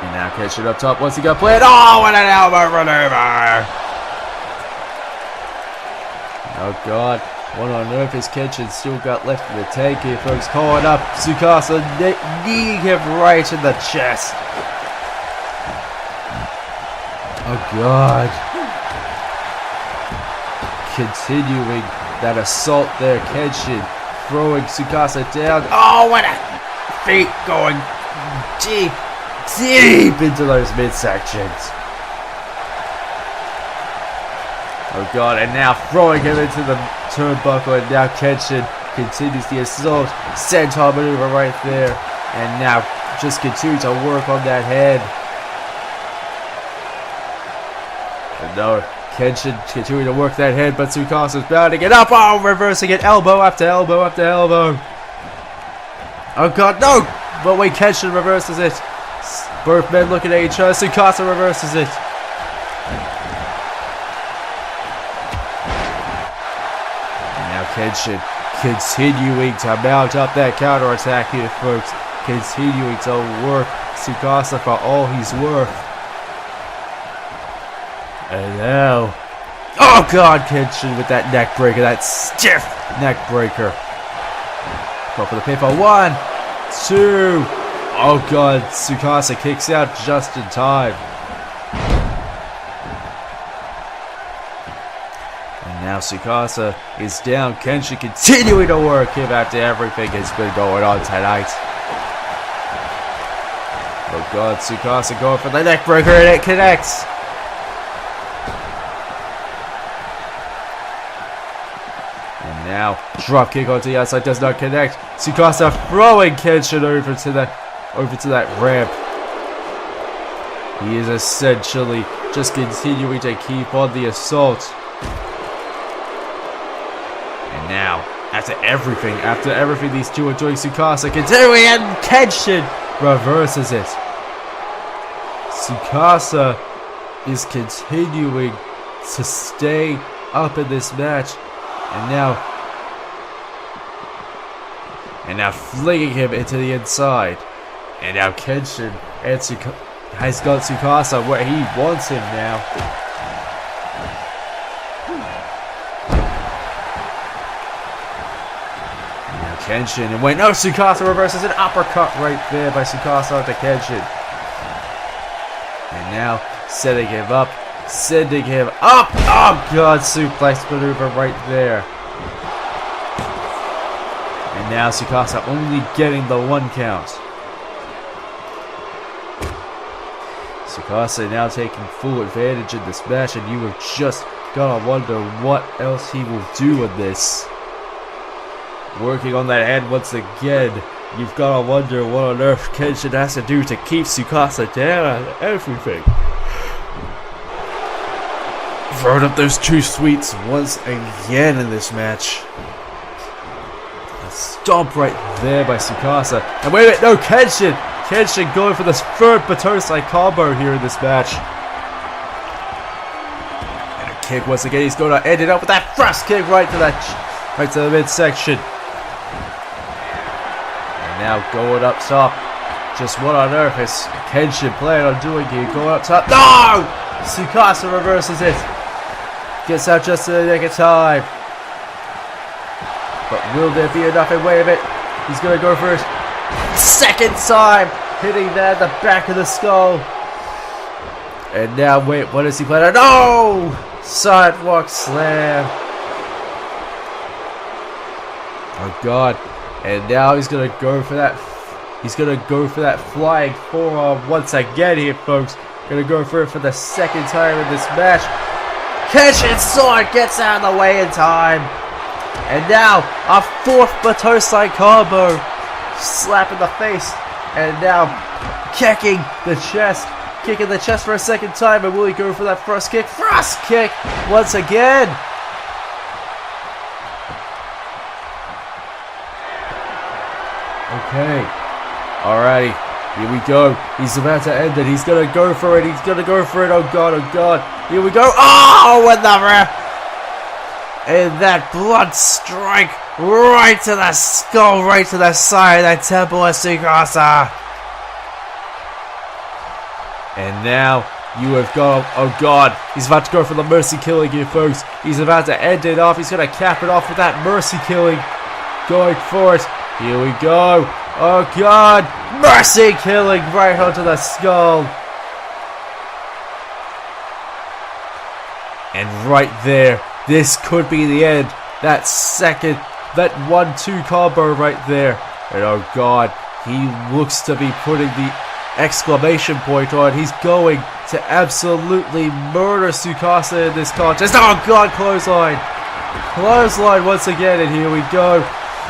And now Kenshin up top. Once he got played. Oh, what an elbow maneuver! Oh god, what on earth is Kenshin still got left in the tank here, folks? Calling up Tsukasa, kneeing him right in the chest. Oh god. Continuing that assault there, Kenshin throwing Tsukasa down. Oh, what a feet going deep into those midsections. Oh god, and now throwing him into the turnbuckle, and now Kenshin continues the assault. Senton maneuver right there, and now just continue to work on that head. And no, Kenshin continuing to work that head, but Tsukasa's bounding it up. Oh, reversing it, elbow after elbow after elbow. Oh god, no! But wait, Kenshin reverses it. Both men looking at each other. Tsukasa reverses it. Kenshin continuing to mount up that counterattack here, folks. Continuing to work Tsukasa for all he's worth. And now, oh god, Kenshin with that neck breaker, that stiff neck breaker. Go for the pin for 1, 2. Oh god, Tsukasa kicks out just in time. And now Tsukasa is down. Kenshin continuing to work him after everything has been going on tonight. Oh god, Tsukasa going for the neck breaker and it connects. And now, drop kick onto the outside does not connect. Tsukasa throwing Kenshin over to that ramp. He is essentially just continuing to keep on the assault. And now, after everything these two are doing, Tsukasa continuing and Kenshin reverses it. Tsukasa is continuing to stay up in this match. And now flinging him into the inside. And now Kenshin has got Tsukasa where he wants him now. And now Kenshin, and wait, no, Tsukasa reverses an uppercut right there by Tsukasa onto Kenshin. And now setting him up, sending him up. Oh god, suplex maneuver right there. And now Tsukasa only getting the 1 count. Tsukasa now taking full advantage in this match, and you have just gotta wonder what else he will do in this. Working on that head once again. You've gotta wonder what on earth Kenshin has to do to keep Tsukasa down and everything. Throwing up those 2 sweets once again in this match. A stomp right there by Tsukasa. And wait a minute, no, Kenshin! Kenshin going for this 3rd Battousai combo here in this match. And a kick once again. He's going to end it up with that thrust kick right to the midsection. And now going up top. Just what on earth is Kenshin planning on doing here? Going up top. No! Tsukasa reverses it. Gets out just in the nick of time. But will there be enough? And wait a minute. He's going to go for his 2nd time. Hitting that at the back of the skull. And now, wait, what is he planning? No! Sidewalk slam. Oh god. And now he's going to go for that. He's going to go for that flying forearm once again here, folks. Going to go for it for the 2nd time in this match. Kenshin's sword gets out of the way in time. And now, a 4th Battousai combo. Slap in the face. And now, kicking the chest for a 2nd time, and will he go for that thrust kick? Thrust kick once again! Okay, alrighty, here we go. He's about to end it, he's gonna go for it, oh god, here we go. Oh, and the ref! And that blood strike right to the skull, right to the side of that temple of Tsukasa. And now you have got, oh god, he's about to go for the mercy killing here, folks. He's about to end it off. He's going to cap it off with that mercy killing. Going for it. Here we go. Oh god, mercy killing right onto the skull. And right there, this could be the end. That 1-2 combo right there. And oh god, he looks to be putting the exclamation point on. He's going to absolutely murder Tsukasa in this contest. Oh god, clothesline. Clothesline once again, and here we go.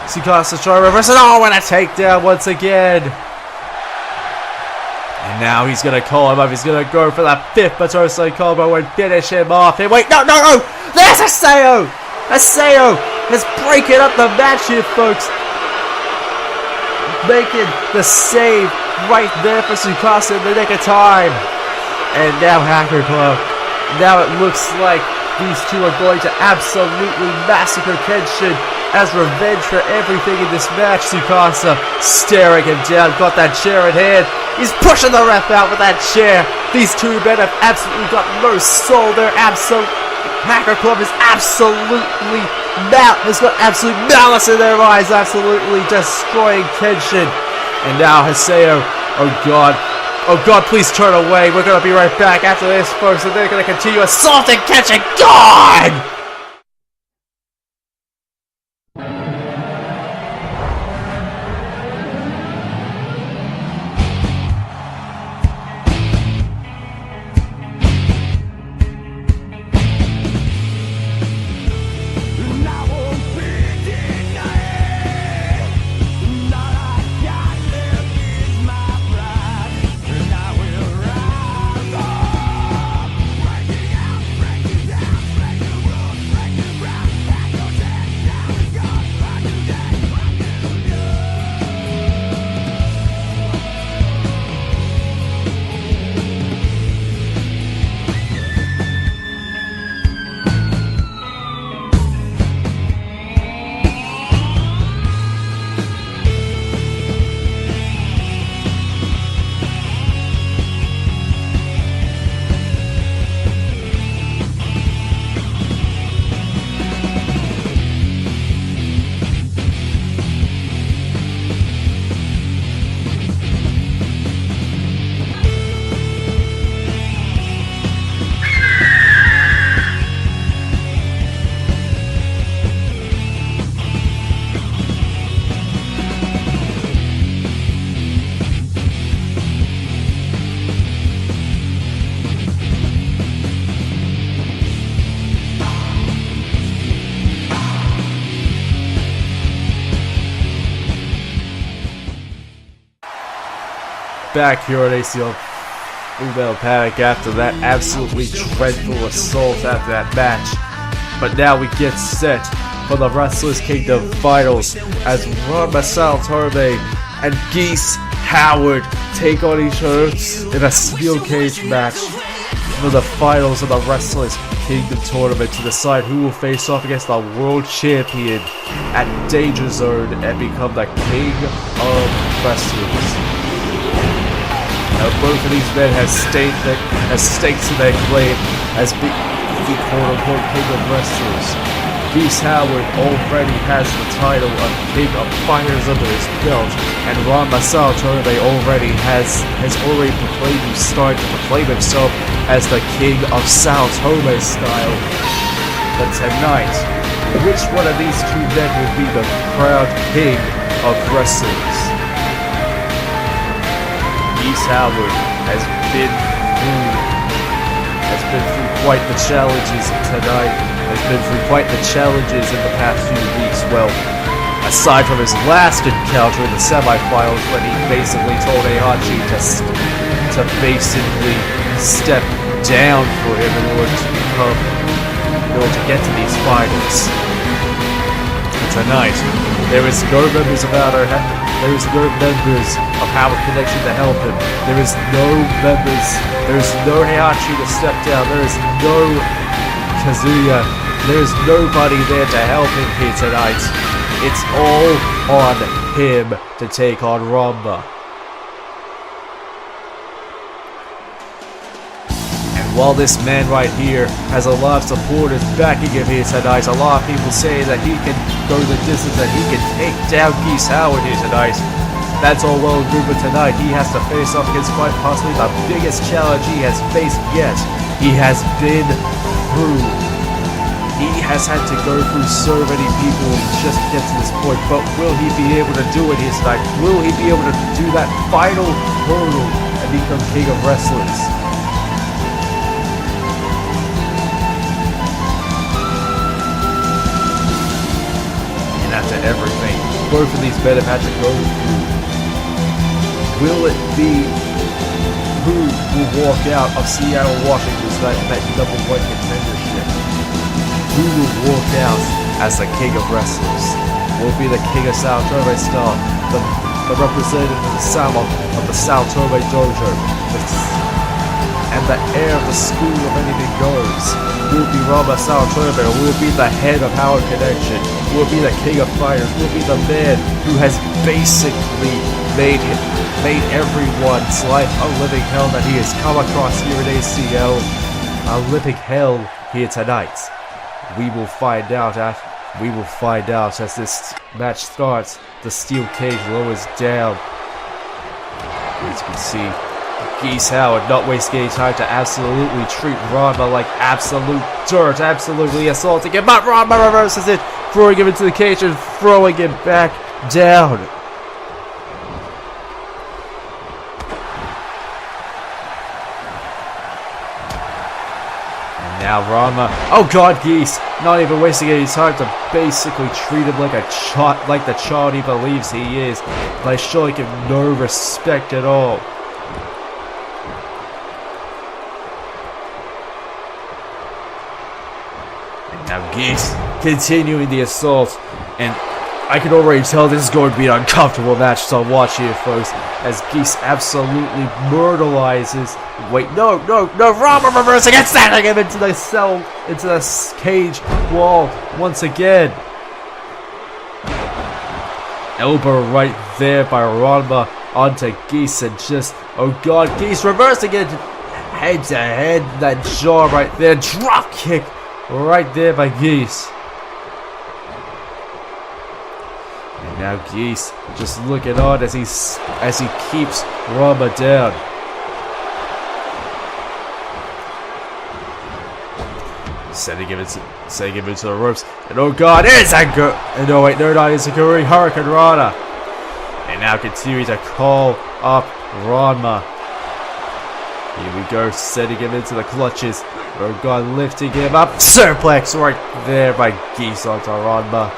Tsukasa trying to reverse it. Oh, and a takedown once again. And now he's going to call him up. He's going to go for that 5th Battousai combo and finish him off. And wait, no! There's Asao! Asao is breaking up the match here, folks. Making the save right there for Tsukasa in the nick of time. And now Hacker Club. Now it looks like these two are going to absolutely massacre Kenshin as revenge for everything in this match. Tsukasa staring him down, got that chair in hand. He's pushing the ref out with that chair. These two men have absolutely got no soul. They're Hacker Club is has got absolute malice in their eyes, absolutely destroying tension. And now Haseo, oh god, please turn away. We're gonna be right back after this, folks, and they're gonna continue assaulting, catching. God! Back here at ACL Full Metal Panic after that absolutely dreadful assault after that match. But now we get set for the Wrestlers Kingdom Finals as Ranma Saotome and Geese Howard take on each other in a steel cage match for the finals of the Wrestlers Kingdom Tournament to decide who will face off against the World Champion at Danger Zone and become the King of Wrestlers. Now both of these men have stakes in their claim as the quote-unquote King of Wrestlers. Geese Howard already has the title of King of Fighters under his belt, and Ranma Saotome has already started to proclaim himself as the King of Saotome Style. But tonight, which one of these two men will be the proud King of Wrestlers? Geese Howard has been through quite the challenges tonight, has been through quite the challenges in the past few weeks. Well, aside from his last encounter in the semifinals when he basically told Heihachi to basically step down for him in order to get to these finals. Tonight, there is no members of Howard Connection to help him. There is no Heihachi to step down. There is no Kazuya. There is nobody there to help him here tonight. It's all on him to take on Ranma. While this man right here has a lot of supporters backing him here tonight, a lot of people say that he can go the distance, that he can take down Geese Howard here tonight. That's all well and good, but tonight he has to face off against quite possibly the biggest challenge he has faced yet. He has been through. He has had to go through so many people just to get to this point, but will he be able to do it here tonight? Will he be able to do that final hurdle and become King of Wrestlers? After everything both of these men have had to go through, will it be who will walk out of Seattle, Washington's that #1 contendership? Who will walk out as the King of Wrestlers? Will it be the King of Saotome Style, the representative of the Saotome Dojo, and the heir of the school of anything goes. Will be Ranma Saotome, will be the head of Howard Connection, will be the king of fighters, will be the man who has basically made everyone's life a living hell that he has come across here at ACL. A living hell here tonight. We will find out as this match starts. The steel cage lowers down. As you can see, Geese Howard not wasting any time to absolutely treat Ranma like absolute dirt, absolutely assaulting him, but Ranma reverses it, throwing him into the cage and throwing him back down. And now Ranma, oh god, Geese, not even wasting any time to basically treat him like like the child he believes he is, by showing him no respect at all. Now Geese continuing the assault, and I can already tell this is going to be an uncomfortable match to watch here, folks, as Geese absolutely brutalizes. Wait, no, Ranma reversing and sending him into the cage wall once again. Elbow right there by Ranma onto Geese, and just, oh god, Geese reversing it head to head, that jaw right there, drop kick. Right there by Geese. And now Geese just looking on as he keeps Ranma down. Sending him into the ropes. And oh god, it's a good. No wait, no, not Izakuri, Hurricane Rana. And now continuing to call up Ranma. Here we go, sending him into the clutches. Oh god, lifting him up. Suplex right there by Geese onto Ranma.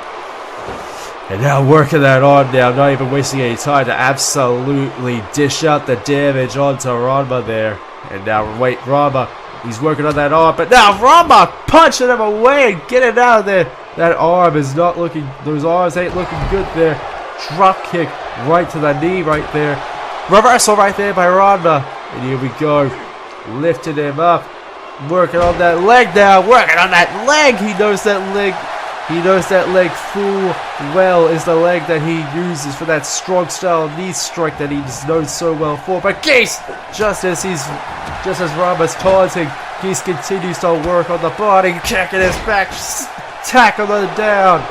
And now working that on now, not even wasting any time to absolutely dish out the damage onto Ranma there. And now, wait, Ranma, he's working on that arm, but now Ranma punching him away and getting out of there. That arm is not looking, those arms ain't looking good there. Drop kick right to the knee right there. Reversal right there by Ranma. And here we go, lifting him up. Working on that leg now, working on that leg. He knows that leg full well is the leg that he uses for that strong style knee strike that he just knows so well for. But Geese, just as Ranma's taunting, Geese continues to work on the body, kicking his back, tackle him down.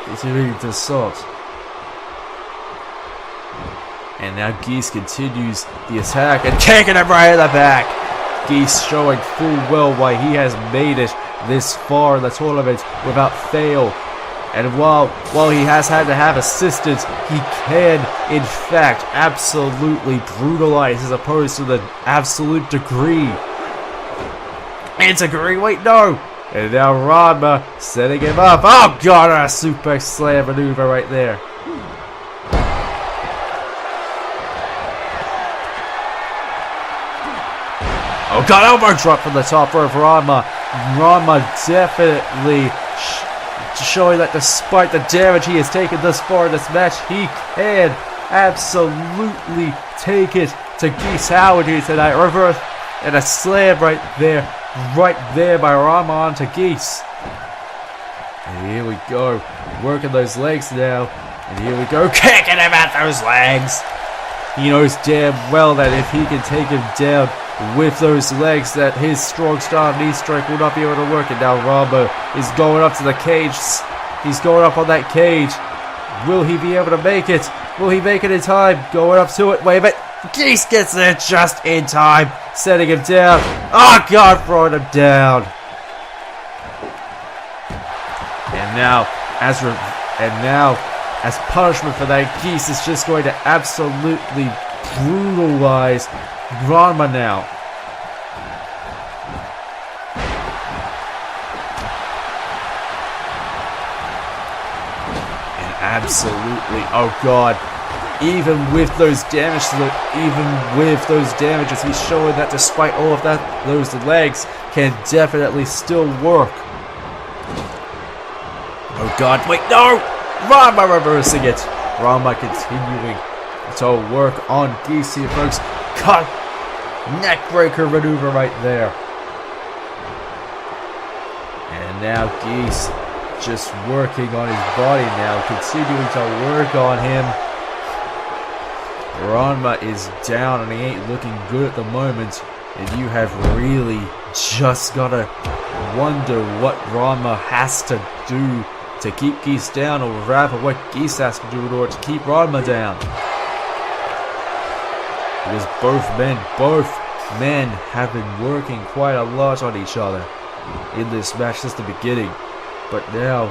Continuing to assault. And now Geese continues the attack and kicking him right in the back. Geese showing full well why he has made it this far in the tournament without fail. And while he has had to have assistance, he can, in fact, absolutely brutalize his opponents to the absolute degree. Wait, no! And now Ranma setting him up. Oh god, a super slam maneuver right there. Oh god, elbow drop from the top rope. Ranma definitely showing that despite the damage he has taken thus far in this match, he can absolutely take it to Geese Howard here tonight. Reverse and a slam right there by Ranma onto Geese. And here we go, working those legs now. And here we go, kicking him at those legs. He knows damn well that if he can take him down with those legs, that his strong style knee strike will not be able to work. And now Ranma is going up to the cage. He's going up on that cage. Will he be able to make it? Will he make it in time? Going up to it. Wait a minute. Geese gets there just in time. Setting him down. Oh god, throwing him down. And now, as punishment for that, Geese is just going to absolutely brutalize Ranma now. And absolutely, oh god, even with those damages, he's showing that despite all of that, those legs can definitely still work. Oh god, wait, no! Ranma reversing it. Ranma continuing to work on Geese here, folks. neckbreaker maneuver right there. And now Geese just working on his body now, continuing to work on him. Ranma is down and he ain't looking good at the moment. And you have really just gotta wonder what Ranma has to do to keep Geese down, or rather what Geese has to do in order to keep Ranma down. Because both men have been working quite a lot on each other in this match since the beginning. But now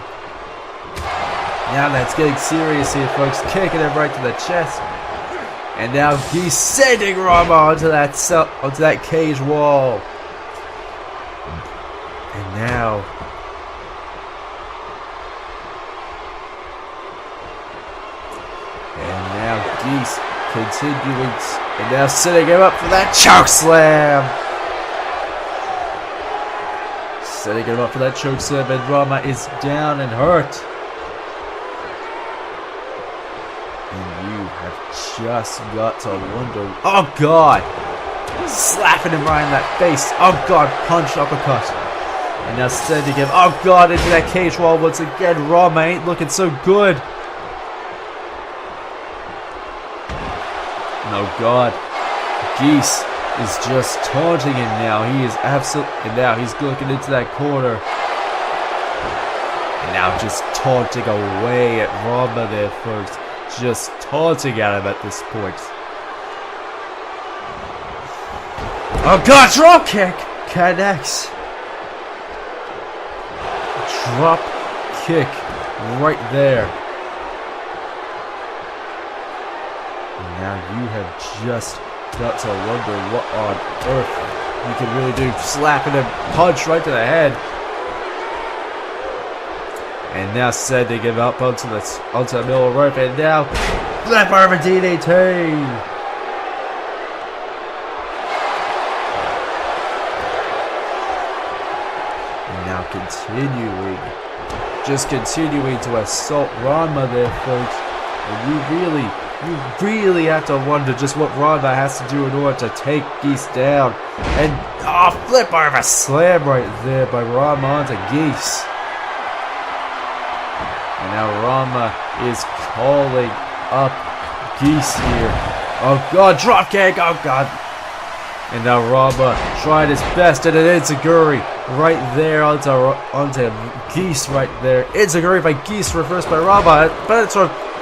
that's getting serious here, folks. Kicking him right to the chest. And now he's sending Ranma onto that cage wall. And now Geese continuing, and now setting him up for that choke slam. Setting him up for that choke slam, and Ranma is down and hurt. And you have just got to wonder. Oh God! Slapping him right in that face. Oh God! Punch, uppercut. And now sending him, oh God, into that cage wall once again. Ranma ain't looking so good. Oh God, Geese is just taunting him now. He is absolutely, and now he's looking into that corner. And now just taunting away at Ranma there, folks. Just taunting at him at this point. Oh God, drop kick! Connects. Drop kick right there. Now you have just got to wonder what on earth you can really do. Slapping him, punch right to the head. And now sending him up onto the middle rope. And now flip over DDT. And now continuing to assault Ranma there, folks. And you really have to wonder just what Ranma has to do in order to take Geese down. And flip over slam right there by Ranma onto Geese. And now Ranma is calling up Geese here. Oh God, drop kick! Oh God! And now Ranma tried his best at an enziguri right there onto Geese right there. Enziguri by Geese, reversed by Ranma,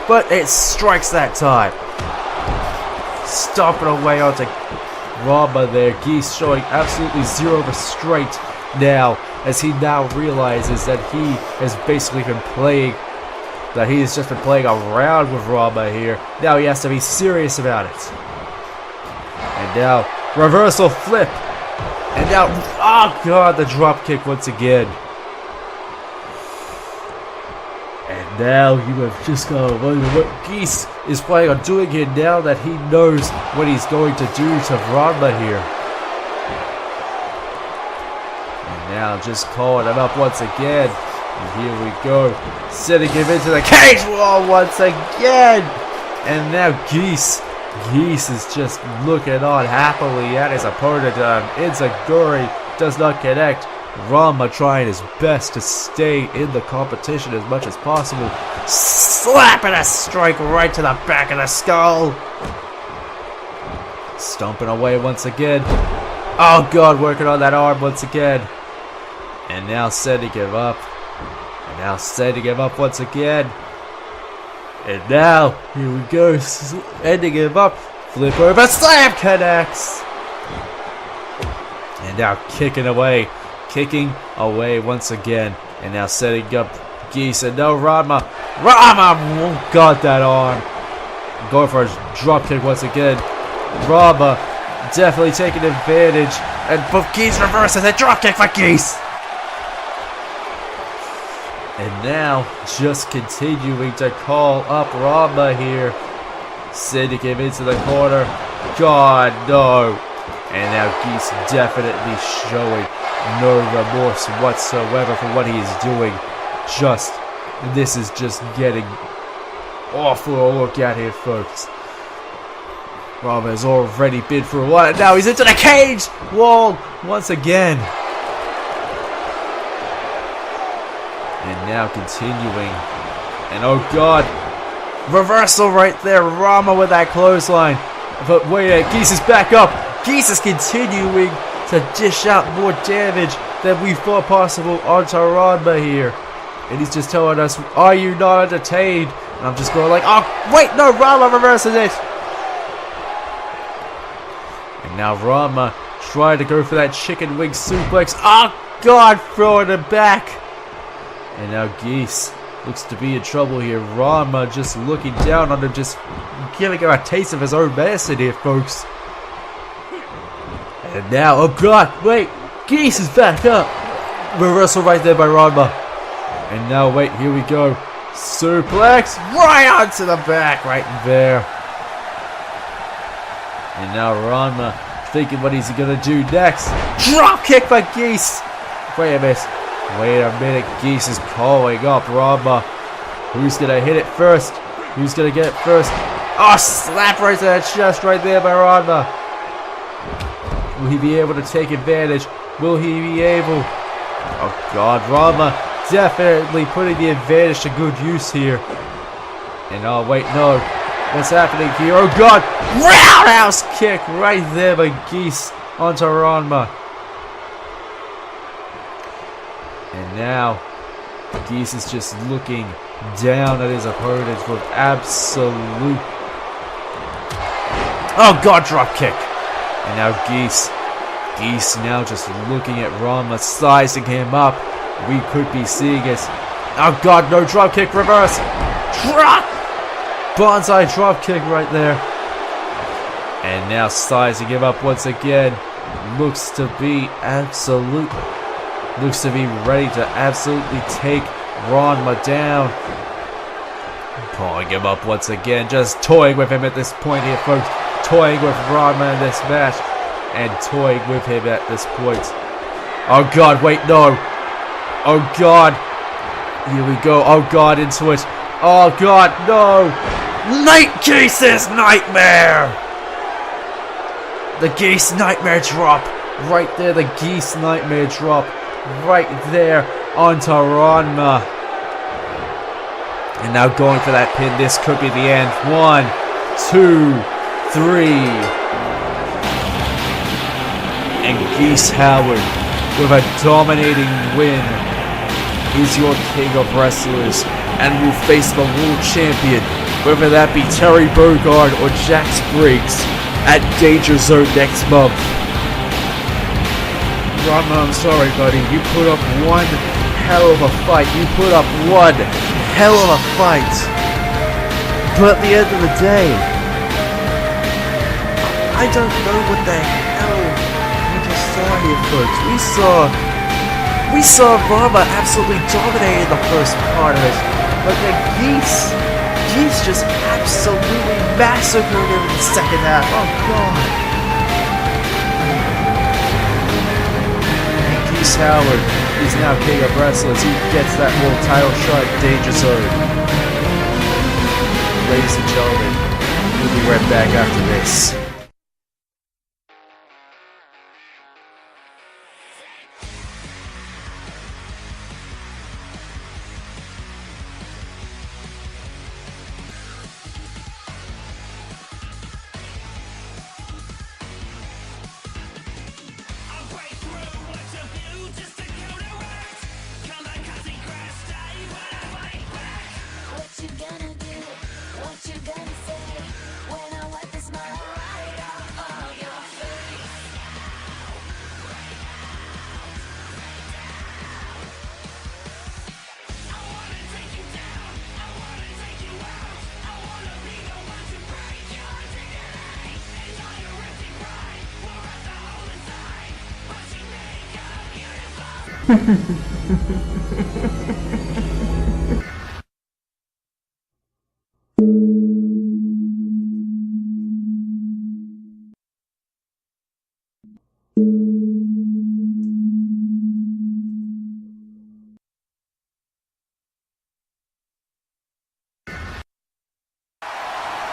but it strikes that time. Stomping away onto Ranma there. Geese showing absolutely zero restraint now, as he now realizes that he has basically been playing, that he has just been playing around with Ranma here. Now he has to be serious about it. And now, reversal flip. And now, oh God, the drop kick once again. Now you have just got to wonder what Geese is planning on doing here now that he knows what he's going to do to Ranma here. And now just calling him up once again. And here we go. Sending him into the cage wall once again. And now Geese is just looking on happily at his opponent. Enziguri does not connect. Ranma trying his best to stay in the competition as much as possible. Slapping a strike right to the back of the skull. Stomping away once again. Oh God, working on that arm once again. And now sending him up. And now sending him up once again. And now, here we go. Ending him up. Flip over, slam connects. And now kicking away once again. And now setting up Geese. And no, Ranma got that arm. Going for a drop kick once again. Ranma definitely taking advantage. And both Geese reverses a drop kick for Geese. And now just continuing to call up Ranma here. Sending him into the corner. God, no. And now Geese definitely showing no remorse whatsoever for what he is doing. This is just getting awful to look at here, folks. Ranma has already been for a while, and now he's into the cage wall once again. And now continuing. And oh god, reversal right there. Ranma with that clothesline. But wait, Geese is back up. Geese is continuing to dish out more damage than we thought possible onto Ranma here. And he's just telling us, are you not entertained? And I'm just going like, oh wait, no, Ranma reverses it. And now Ranma trying to go for that chicken wing suplex. Oh god, throwing it back. And now Geese looks to be in trouble here. Ranma just looking down on him, just giving him a taste of his own medicine here, folks. And now, oh god, wait, Geese is back up. Reversal right there by Ranma. And now, wait, here we go. Suplex right onto the back, right there. And now Ranma thinking what he's gonna do next. Drop kick by Geese. Wait a minute. Wait a minute. Geese is calling up Ranma. Who's gonna hit it first? Who's gonna get it first? Oh, slap right to that chest right there by Ranma. Will he be able to take advantage? Will he be able? Oh god, Ranma definitely putting the advantage to good use here. And oh wait, no. What's happening here? Oh god! Roundhouse kick right there by Geese onto Ranma. And now Geese is just looking down at his opponents with absolute... Oh god, drop kick! And now Geese now just looking at Ranma, sizing him up. We could be seeing it. Oh god, no, drop kick, reverse! Drop! Bonsai drop kick right there. And now sizing him up once again. Looks to be ready to absolutely take Ranma down. Pulling him up once again. Just toying with him at this point here, folks. Toying with Ranma in this match. And toying with him at this point. Oh god, wait, no. Oh god. Here we go. Oh god, into it. Oh god, no. Geese's nightmare. The Geese nightmare drop. Right there, the Geese nightmare drop. Right there onto Ranma. And now going for that pin. This could be the end. 1, 2, 3. And Geese Howard with a dominating win is your king of wrestlers and will face the world champion, whether that be Terry Bogard or Jax Briggs, at Danger Zone next month. Ranma, I'm sorry, buddy. You put up one hell of a fight. You put up one hell of a fight. But at the end of the day, I don't know what the hell we just saw here, folks. We saw Ranma absolutely dominating the first part of it, but then Geese just absolutely massacred him in the second half. Oh god. And Geese Howard is now king of wrestlers. He gets that world title shot at Danger Zone. Ladies and gentlemen, we'll be right back after this.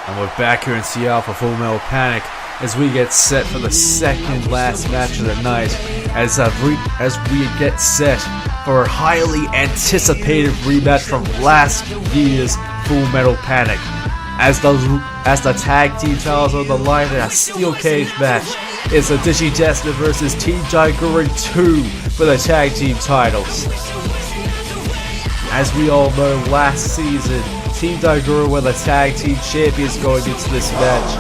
And we're back here in Seattle for Full Metal Panic as we get set for the second last match of the night. As we get set for a highly anticipated rematch from last year's Full Metal Panic. As the tag team titles on the line in a steel cage match, it's the Digidestined versus Team Daiguren 2 for the tag team titles. As we all know, last season, Team Daiguren were the tag team champions going into this match.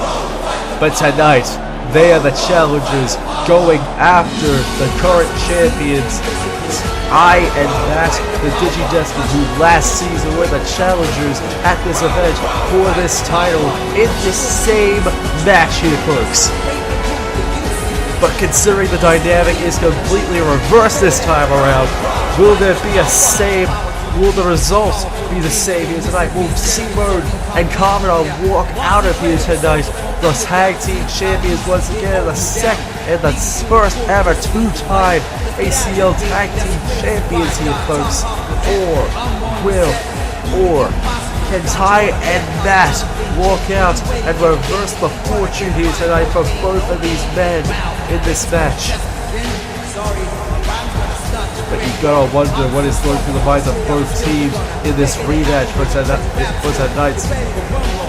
But tonight, they are the challengers going after the current champions. I and Matt, the Digidestined, who last season were the challengers at this event for this title in the same match here, folks. But considering the dynamic is completely reversed this time around, will there be a same? Will the results be the same here tonight? Will Simone and Kamina walk out of here tonight the tag team champions once again, the second and the first ever two-time ACL tag team champions here, folks? Or can Ty and Matt walk out and reverse the fortune here tonight for both of these men in this match? But you gotta wonder what is going through the minds of both teams in this rematch for tonight.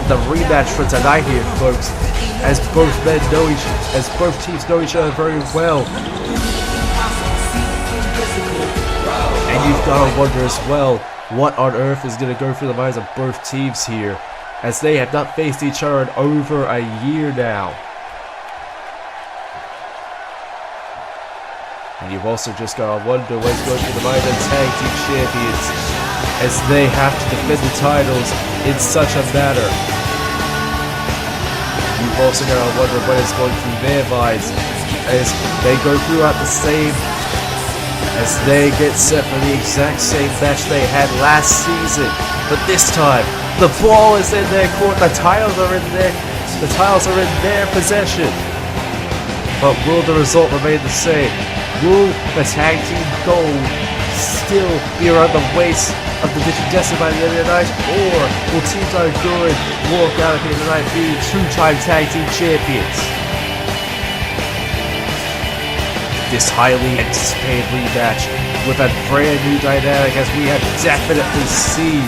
The rematch for tonight here, folks, as both teams know each other very well. And you've gotta wonder as well, what on earth is gonna go through the minds of both teams here, as they have not faced each other in over a year now. And you've also just got to wonder what's going through the mind of tag team champions as they have to defend the titles in such a manner. You've also got to wonder what is going through their minds as they go throughout the same, as they get set for the exact same match they had last season. But this time, the ball is in their court, the titles are in their possession. But will the result remain the same? Will the tag team gold still be around the waist of the Digidestined by the end of the night? Or will Team Daiguren walk out of here tonight being two-time tag team champions? This highly anticipated rematch with a brand new dynamic, as we have definitely seen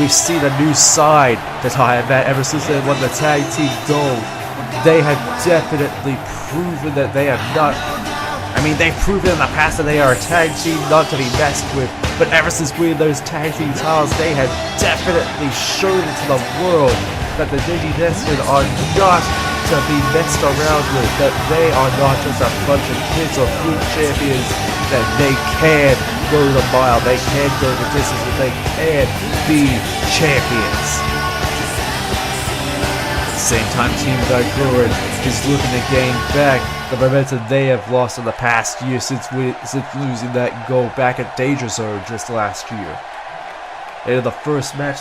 we've seen a new side to Ty and Matt ever since they won the tag team gold. They have definitely proven that they have not. They've proven in the past that they are a tag team not to be messed with. But ever since winning those tag team titles, they have definitely shown to the world that the Digidestined are not to be messed around with. That they are not just a bunch of kids or fruit champions. That they can go the mile, they can go the distance, and they can be champions. Same time, Team Daiguren is looking to gain back the momentum they have lost in the past year since losing that goal back at Danger Zone just last year. And in the first match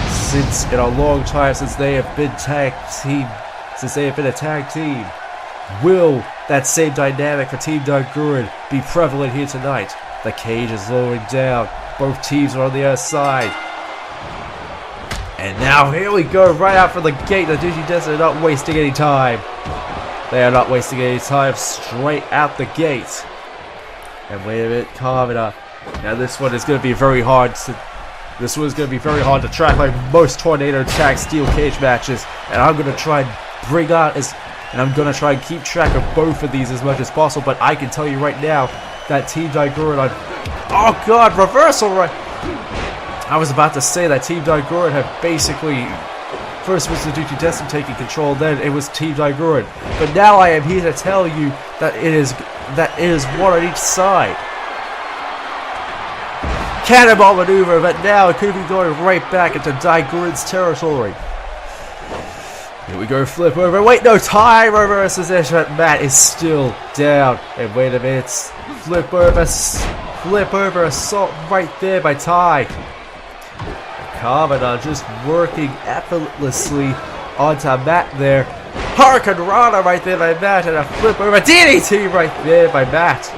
since in a long time since they have been a tag team, will that same dynamic for Team Daiguren be prevalent here tonight? The cage is lowering down. Both teams are on the other side. And now here we go, right out from the gate. The Digidestined are not wasting any time. They are not wasting any time, straight out the gate. And wait a minute, Kamina. Now this one is going to be very hard to. This one's going to be very hard to track, like most tornado tag steel cage matches. And I'm going to try and bring out and I'm going to try and keep track of both of these as much as possible. But I can tell you right now that Team Daiguren are. Oh God, reversal right. I was about to say that Team Daiguren had basically, first was the Digidestined taking control, then it was Team Daiguren. But now I am here to tell you that it is one on each side. Cannonball maneuver, but now it could be going right back into Daiguren's territory. Here we go, flip over. Wait, no, Ty reverses this, but Matt is still down. And wait a minute, flip over assault right there by Ty. Kamina just working effortlessly onto Matt there. Hurricane Rana right there by Matt, and a flip over DDT right there by Matt.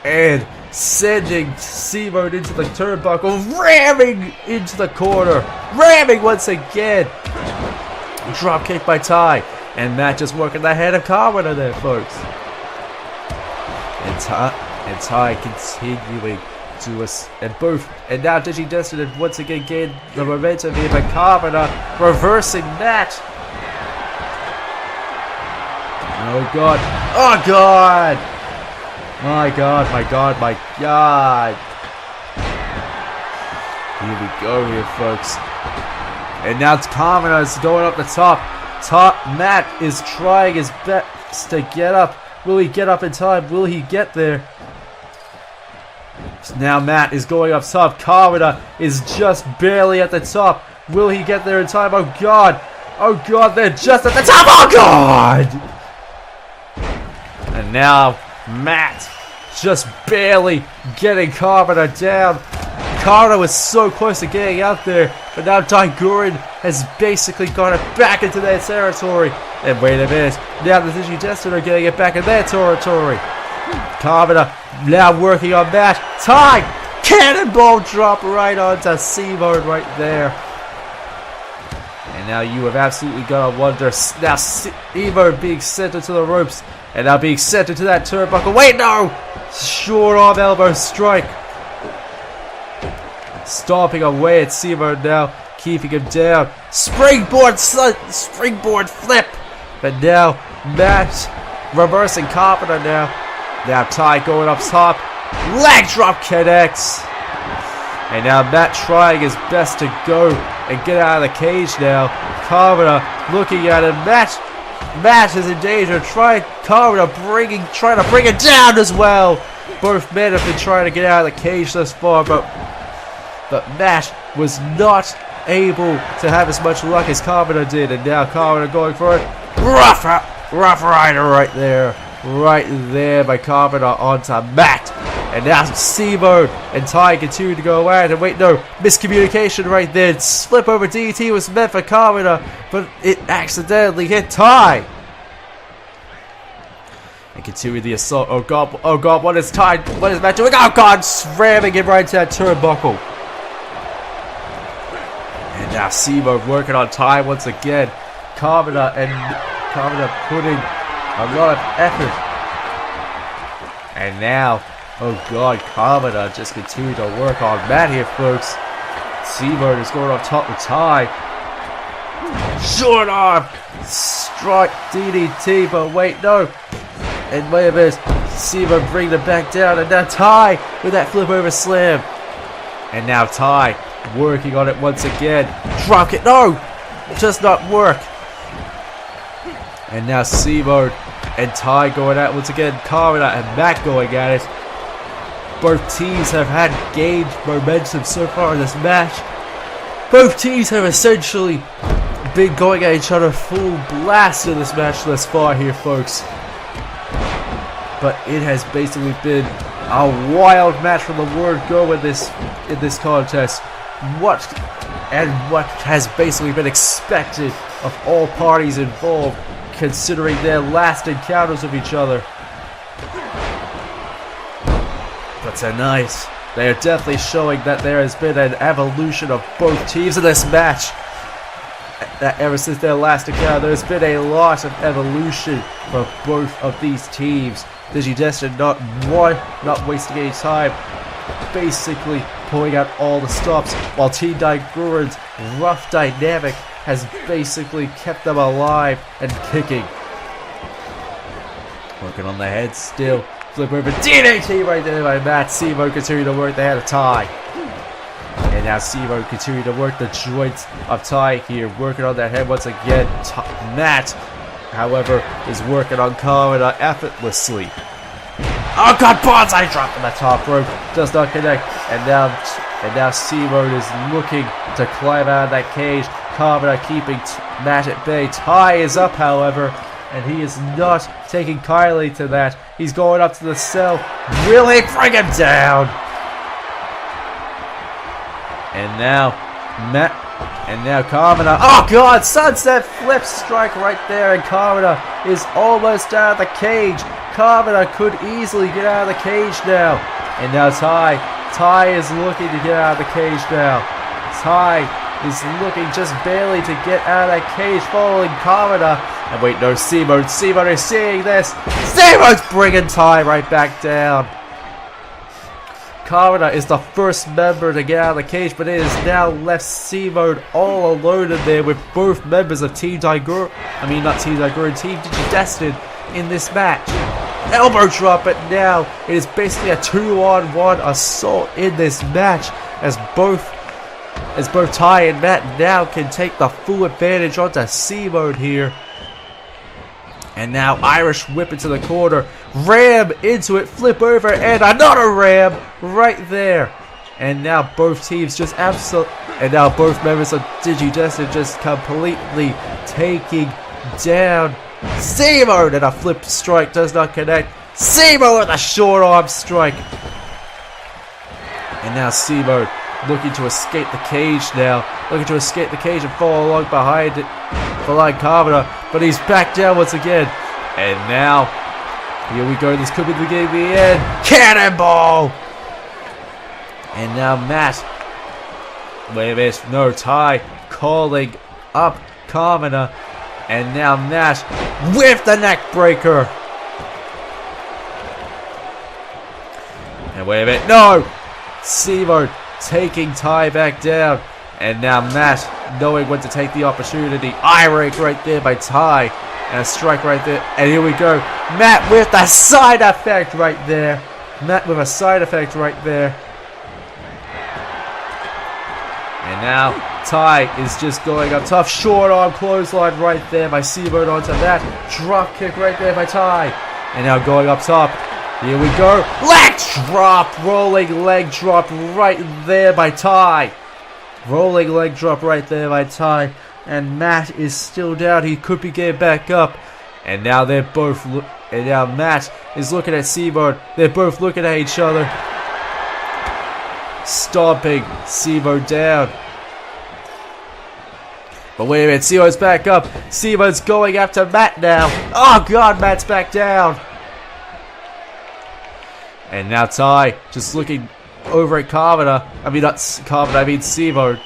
And sending C-Mode into the turnbuckle, ramming into the corner, ramming once again. Drop kick by Ty, and Matt just working the head of Kamina there, folks. And Ty continuing to us, and now Digi Destiny once again gained the momentum here by Kamina, reversing Matt. Oh god, oh god, my god, my god, my god. Here we go here, folks. And now Kamina is going up the top. Matt is trying his best to get up. Will he get up in time? Will he get there? Now Matt is going up top. Kamina is just barely at the top. Will he get there in time? Oh god. Oh god, they're just at the top. Oh god. And now Matt just barely getting Kamina down. Korra was so close to getting out there, but now Daiguren has basically got it back into their territory. And wait a minute, now the Digi Destiny are getting it back in their territory. Kamina now working on Matt. Ty! Cannonball drop right onto C-Mode right there. And now you have absolutely got to wonder. Now C-Mode being sent into the ropes. And now being sent into that turnbuckle. Wait, no! Short arm elbow strike. Stomping away at C-Mode now, keeping him down. Springboard flip. But now Matt reversing Kamina now. Now Ty going up top. Leg drop connects. And now Matt trying his best to go and get out of the cage now. Kamina looking at him. Matt is in danger. Kamina trying to bring it down as well. Both men have been trying to get out of the cage thus far, but Matt was not able to have as much luck as Kamina did, and now Kamina going for it. Rough Rider right there by Kamina onto Matt. And now C-Mode and Ty continue to go away. And wait, no, miscommunication right there. Flip over DT was meant for Kamina, but it accidentally hit Ty. And continue the assault. Oh god, what is Matt doing? Oh god, ramming him right to that turnbuckle. And now C-Mode working on Ty once again. Kamina putting a lot of effort. And now, oh god, Kamina just continuing to work on Matt here, folks. C-Mode is going off top with Ty. Short arm strike DDT, but wait, no. And wait a minute, C-Mode bringing it back down, and now Ty with that flip over slam. And now Ty working on it once again. Drop it, no! It does not work. And now C-Mode and Ty going at it once again. Kamina and Matt going at it. Both teams have had gained momentum so far in this match. Both teams have essentially been going at each other full blast in this match thus far here, folks. But it has basically been a wild match from the word go in this contest. What has basically been expected of all parties involved, considering their last encounters of each other. But tonight, they are definitely showing that there has been an evolution of both teams in this match. Ever since their last encounter, there's been a lot of evolution for both of these teams. Digi Destiny not wasting any time, basically pulling out all the stops, while Team Daiguren's rough dynamic has basically kept them alive and kicking. Working on the head still. Flip over DDT right there by Matt. C-Mode continue to work the head of Ty. And now C-Mode continue to work the joints of Ty here. Working on that head once again. Matt, however, is working on Kamina effortlessly. Oh god, bonsai drop on the top rope. Does not connect. And now C-Mode is looking to climb out of that cage. Kamina keeping Matt at bay. Ty is up, however, and he is not taking kindly to that. He's going up to the cell. Really bring him down. And now Kamina. Oh god, sunset flip strike right there, and Kamina is almost out of the cage. Kamina could easily get out of the cage now. And now Tai is looking to get out of the cage now. Tai is looking just barely to get out of that cage, following Korra. And wait, no, C-Mode is seeing this. C-Mode's bringing Tai right back down. Korra is the first member to get out of the cage, but it has now left C-Mode all alone in there with both members of Team Tiger. I mean, not Team Tiger, Team Digidestined in this match. Elbow drop, but now it is basically a 2-on-1 assault in this match as both Tai and Matt now can take the full advantage onto C-Mode here. And now Irish whip into the corner, ram into it, flip over, and another ram right there. And now both teams just and now both members of Digidestined just completely taking down C-Mode, and a flip strike does not connect. C-Mode with a short arm strike. And now C-Mode looking to escape the cage now. Looking to escape the cage and fall along behind it. Behind Korra, but he's back down once again. And now, here we go. This could be the beginning of the end. Cannonball! And now Matt. Wait a minute. No, Tai calling up Korra. And now Matt with the neck breaker. And wait a minute. No! C-Mode taking Tai back down. And now Matt knowing when to take the opportunity. Eye rake right there by Tai. And a strike right there. And here we go. Matt with the side effect right there. Matt with a side effect right there. And now Tai is just going up tough. Short arm clothesline right there by C-Mode onto that. Drop kick right there by Tai. And now going up top. Here we go. Leg drop. Rolling leg drop right there by Tai. Rolling leg drop right there by Tai. And Matt is still down. He could be getting back up. And now they're both and now Matt is looking at C-Mode. They're both looking at each other. Stomping C-Mode down. But wait a minute, C-Mode's back up. C-Mode's going after Matt now. Oh god, Matt's back down. And now Tai just looking over at Korra. I mean, not Korra, I mean C-Mode.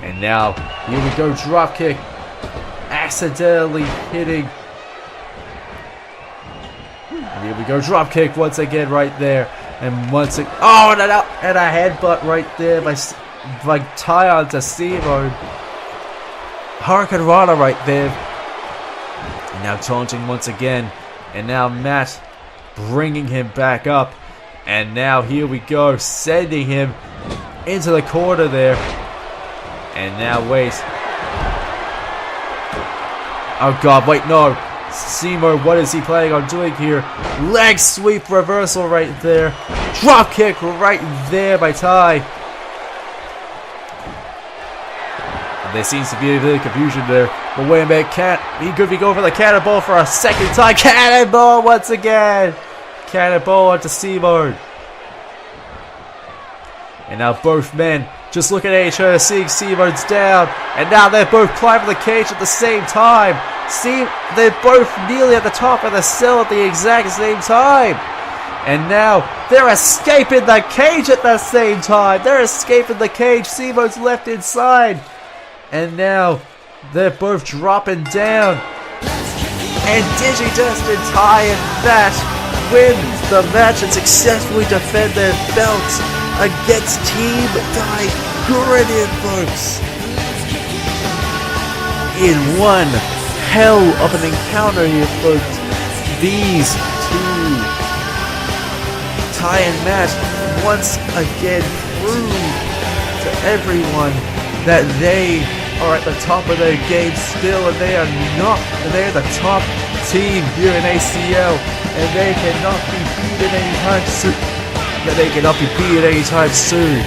And now, here we go, drop kick. Accidentally hitting. And here we go, drop kick once again right there. And once again, oh, and a headbutt right there by Tai onto C-Mode. Hurricane Rana right there. And now taunting once again. And now Matt bringing him back up. And now here we go, sending him into the corner there. And now wait. Oh god, wait, no. C-Mode, what is he planning on doing here? Leg sweep reversal right there. Drop kick right there by Tai. And there seems to be a bit of confusion there. But wait a minute, he could be going for the cannonball for a second time. Cannonball once again. Cannonball onto C-Mode. And now both men just looking at each other, seeing C-Mode's down. And now they're both climbing the cage at the same time. See, they're both nearly at the top of the cell at the exact same time. And now they're escaping the cage at the same time. They're escaping the cage. C-Mode's left inside. And now they're both dropping down. And Digidestined Tai and Matt win the match and successfully defend their belts against Team Tiger, folks. In one hell of an encounter here, folks. These two, Tai and Matt, once again prove to everyone that they are at the top of their game still, and they are not. They're the top team here in ACL, and they cannot be beaten anytime soon. They cannot be beaten anytime soon.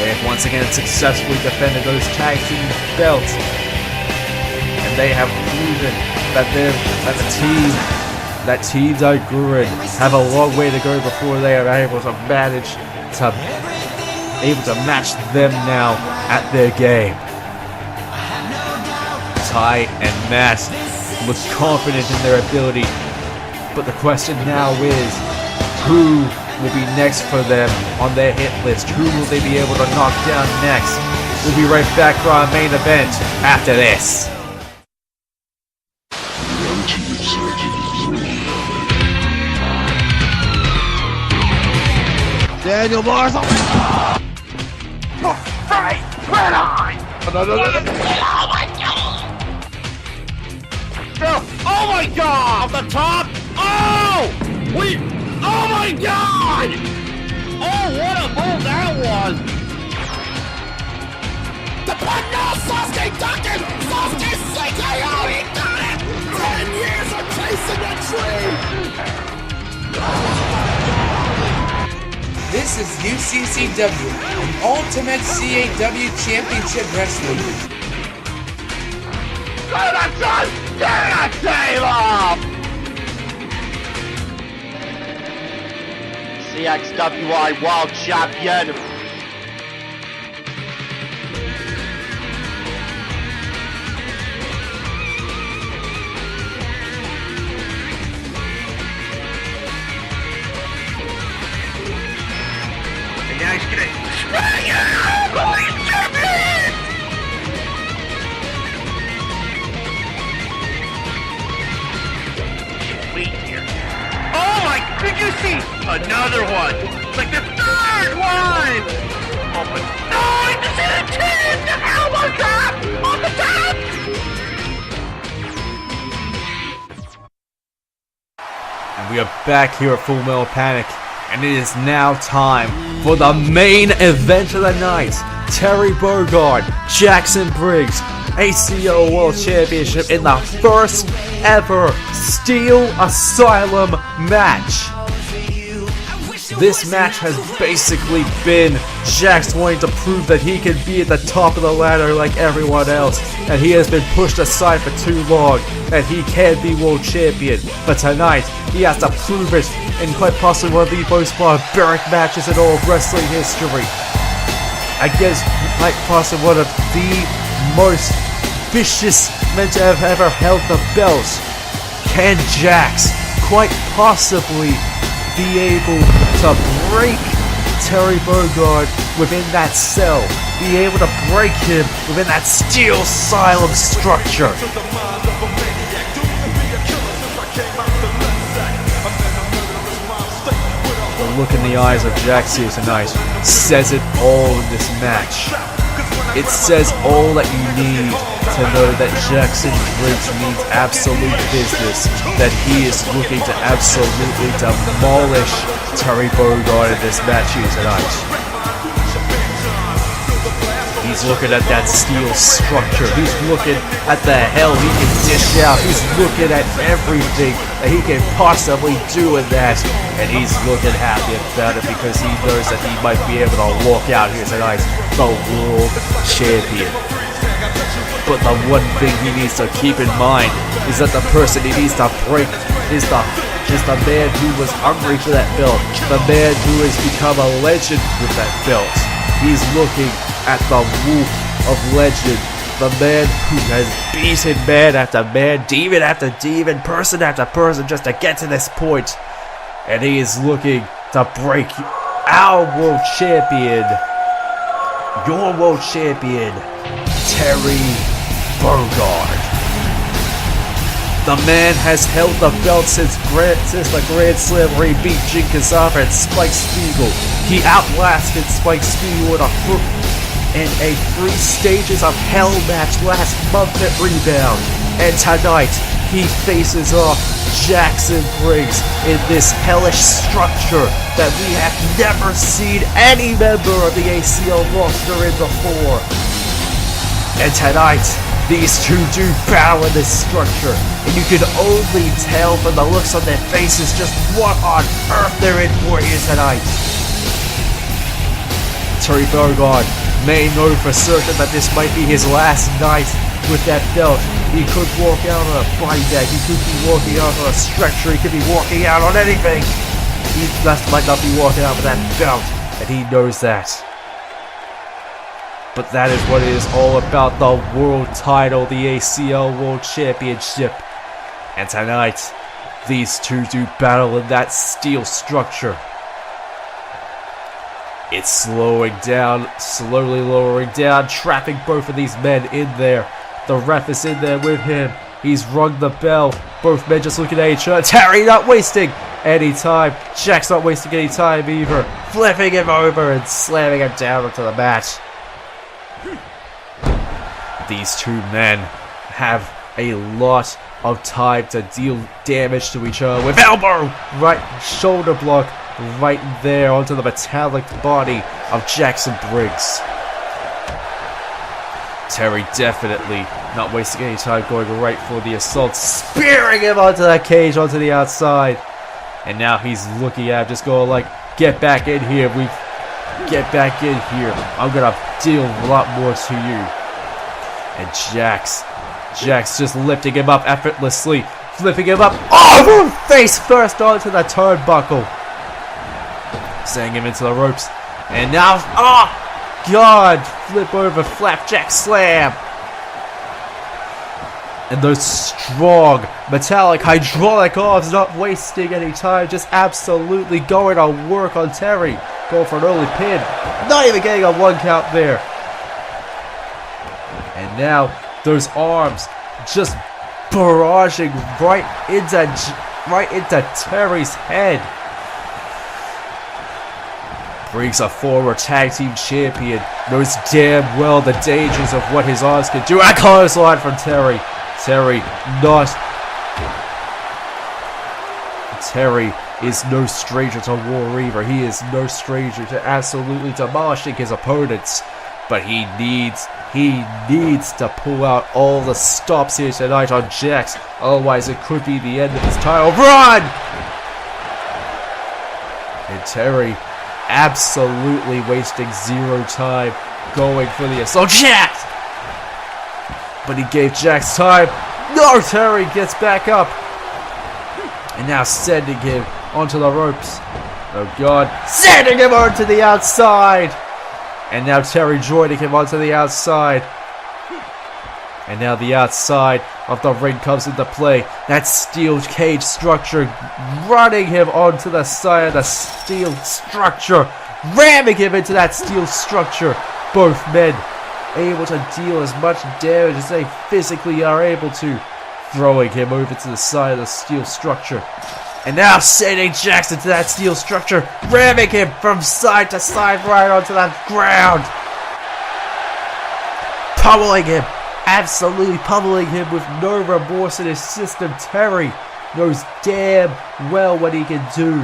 They have once again successfully defended those tag team belts, and they have proven that Team Tiger have a long way to go before they are able to match them now at their game. Tai and Matt look confident in their ability But the question now is, who will be next for them on their hit list? Who will they be able to knock down next? We'll be right back for our main event after this. Daniel Mars. Oh my god! Off the top! Oh! Wait! Oh my god! Oh, what a move that was! The button now, Sasuke ducked it! Sasuke sinking out! He got it! 10 years of chasing that tree! This is UCCW, the Ultimate CAW Championship Wrestling. Get a table! CXWI World Champion. And now he's gonna swing it! World Champion! Wait here. Oh my, did you see? Another one! Like the third one! Oh my, no, I just hit a 10! The elbow drop! On the top! And we are back here at Full Metal Panic, and it is now time for the main event of the night. Terry Bogard, Jackson Briggs, ACL World Championship in the first ever Steel Asylum match. This match has basically been Jax wanting to prove that he can be at the top of the ladder like everyone else, and he has been pushed aside for too long, and he can be world champion. But tonight, he has to prove it in quite possibly one of the most barbaric matches in all of wrestling history. Against quite possibly one of the most vicious men to have ever held the belt. Can Jax quite possibly be able to break Terry Bogard within that cell? Be able to break him within that Steel Asylum structure? The look in the eyes of Jax here tonight says it all in this match. It says all that you need to know that Jackson Briggs means absolute business, that he is looking to absolutely demolish Terry Bogard in this match here tonight. He's looking at that steel structure, he's looking at the hell he can dish out, he's looking at everything that he can possibly do in that, and he's looking happy about it because he knows that he might be able to walk out here tonight the world champion. But the one thing he needs to keep in mind is that the person he needs to break is the man who was hungry for that belt, the man who has become a legend with that belt. He's looking at the Wolf of Legend, the man who has beaten man after man, demon after demon, person after person just to get to this point. And he is looking to break our world champion, your world champion, Terry Bogard. The man has held the belt since the Grand Slam where he beat Jin Kazama and Spike Spiegel. He outlasted Spike Spiegel in a 3 Stages of Hell match last month at Rebound. And tonight, he faces off Jackson Briggs in this hellish structure that we have never seen any member of the ACL roster in before. And tonight, these two do battle in this structure, and you can only tell from the looks on their faces just what on earth they're in for here tonight. Terry Bogard may know for certain that this might be his last night with that belt. He could walk out on a body bag, he could be walking out on a stretcher, he could be walking out on anything. He just might not be walking out with that belt, and he knows that. But that is what it is all about, the world title, the ACL World Championship. And tonight, These two do battle in that steel structure. It's slowing down, slowly lowering down, trapping both of these men in there. The ref is in there with him. He's rung the bell. Both men just looking at each other. Terry not wasting any time. Jax not wasting any time either. Flipping him over and slamming him down onto the mat. These two men have a lot of time to deal damage to each other with elbow, right shoulder block, right there onto the metallic body of Jackson Briggs. Terry definitely not wasting any time, going right for the assault, spearing him onto that cage, onto the outside. And now he's looking at him, just going like, get back in here, get back in here. I'm gonna deal a lot more to you. And Jax just lifting him up effortlessly, flipping him up, face first onto the turnbuckle, sending him into the ropes. And now, God, flip over, flapjack slam. And those strong, metallic, hydraulic arms not wasting any time, just absolutely going to work on Terry. Going for an early pin, not even getting a 1 count there. And now, those arms just barraging right into Terry's head. Briggs, a former tag team champion, knows damn well the dangers of what his arms can do. A clothesline from Terry. Terry is no stranger to War Reaver. He is no stranger to absolutely demolishing his opponents. But he needs to pull out all the stops here tonight on Jax. Otherwise, it could be the end of his title run. And Terry absolutely wasting zero time going for the assault. Jax! But he gave Jax time. No, Terry gets back up. And now sending him onto the ropes. Oh God, sending him onto the outside. And now Terry joining him onto the outside. And now the outside of the ring comes into play. That steel cage structure running him onto the side of the steel structure. Ramming him into that steel structure. Both men able to deal as much damage as they physically are able to. Throwing him over to the side of the steel structure. And now sending Jackson to that steel structure, ramming him from side to side right onto that ground. Pummeling him, absolutely pummeling him with no remorse in his system. Terry knows damn well what he can do.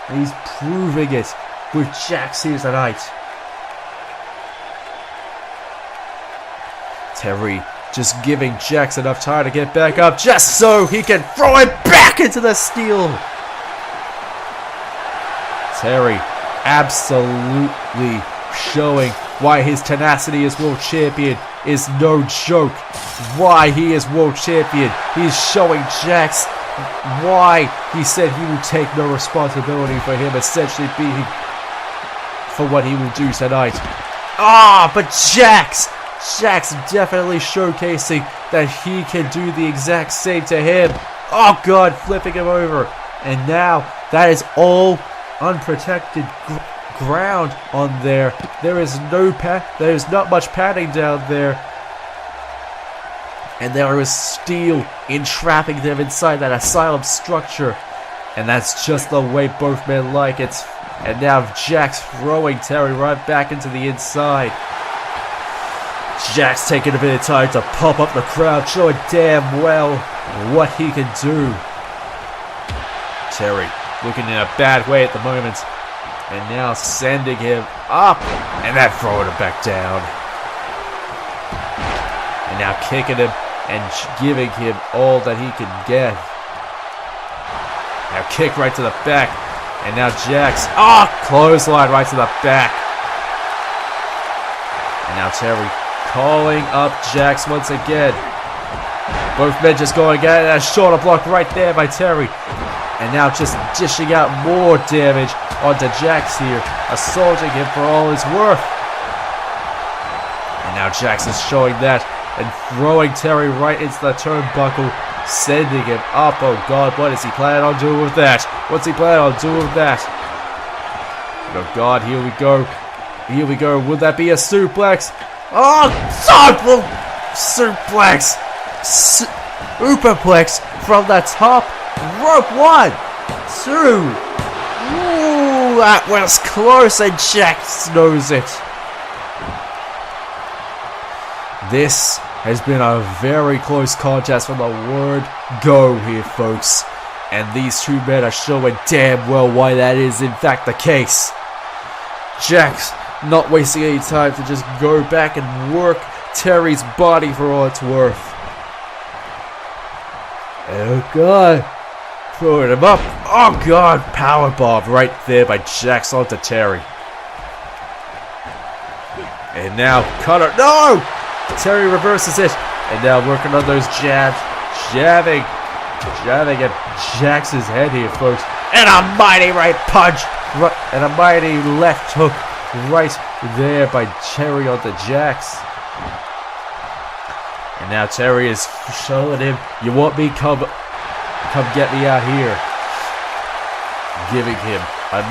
And he's proving it with Jax here tonight. Terry just giving Jax enough time to get back up just so he can throw it back into the steel. Terry absolutely showing why his tenacity as world champion is no joke. Why he is world champion. He's showing Jax why he said he will take no responsibility for him essentially being for what he will do tonight. But Jax definitely showcasing that he can do the exact same to him. Oh God, flipping him over. And now that is all unprotected ground on there. There is not much padding down there. And there is steel entrapping them inside that asylum structure. And that's just the way both men like it. And now Jax throwing Terry right back into the inside. Jax taking a bit of time to pop up the crowd, showing damn well what he can do. Terry looking in a bad way at the moment. And now sending him up. And then throwing him back down. And now kicking him and giving him all that he can get. Now kick right to the back. And now Jax. Clothesline right to the back. And now Terry calling up Jax once again. Both men just going at it. A shoulder block right there by Terry. And now just dishing out more damage onto Jax here. Assaulting him for all his worth. And now Jax is showing that and throwing Terry right into the turnbuckle. sending him up. Oh God, what is he planning on doing with that? What's he planning on doing with that? Oh God, here we go. Here we go. Would that be a suplex? Oh, suplex! Superplex from the top rope. 1, 2. Ooh, that was close, and Jax knows it. This has been a very close contest from the word go here, folks. And these two men are showing damn well why that is in fact the case. Jax not wasting any time to just go back and work Terry's body for all it's worth. Oh God. Throwing him up. Oh God. Powerbomb right there by Jax onto Terry. And now Cutter. No! Terry reverses it. And now working on those jabs. Jabbing at Jax's head here, folks. And a mighty right punch. And a mighty left hook right there by Terry onto Jax. And now Terry is showing him, you want me? Come get me out here. Giving him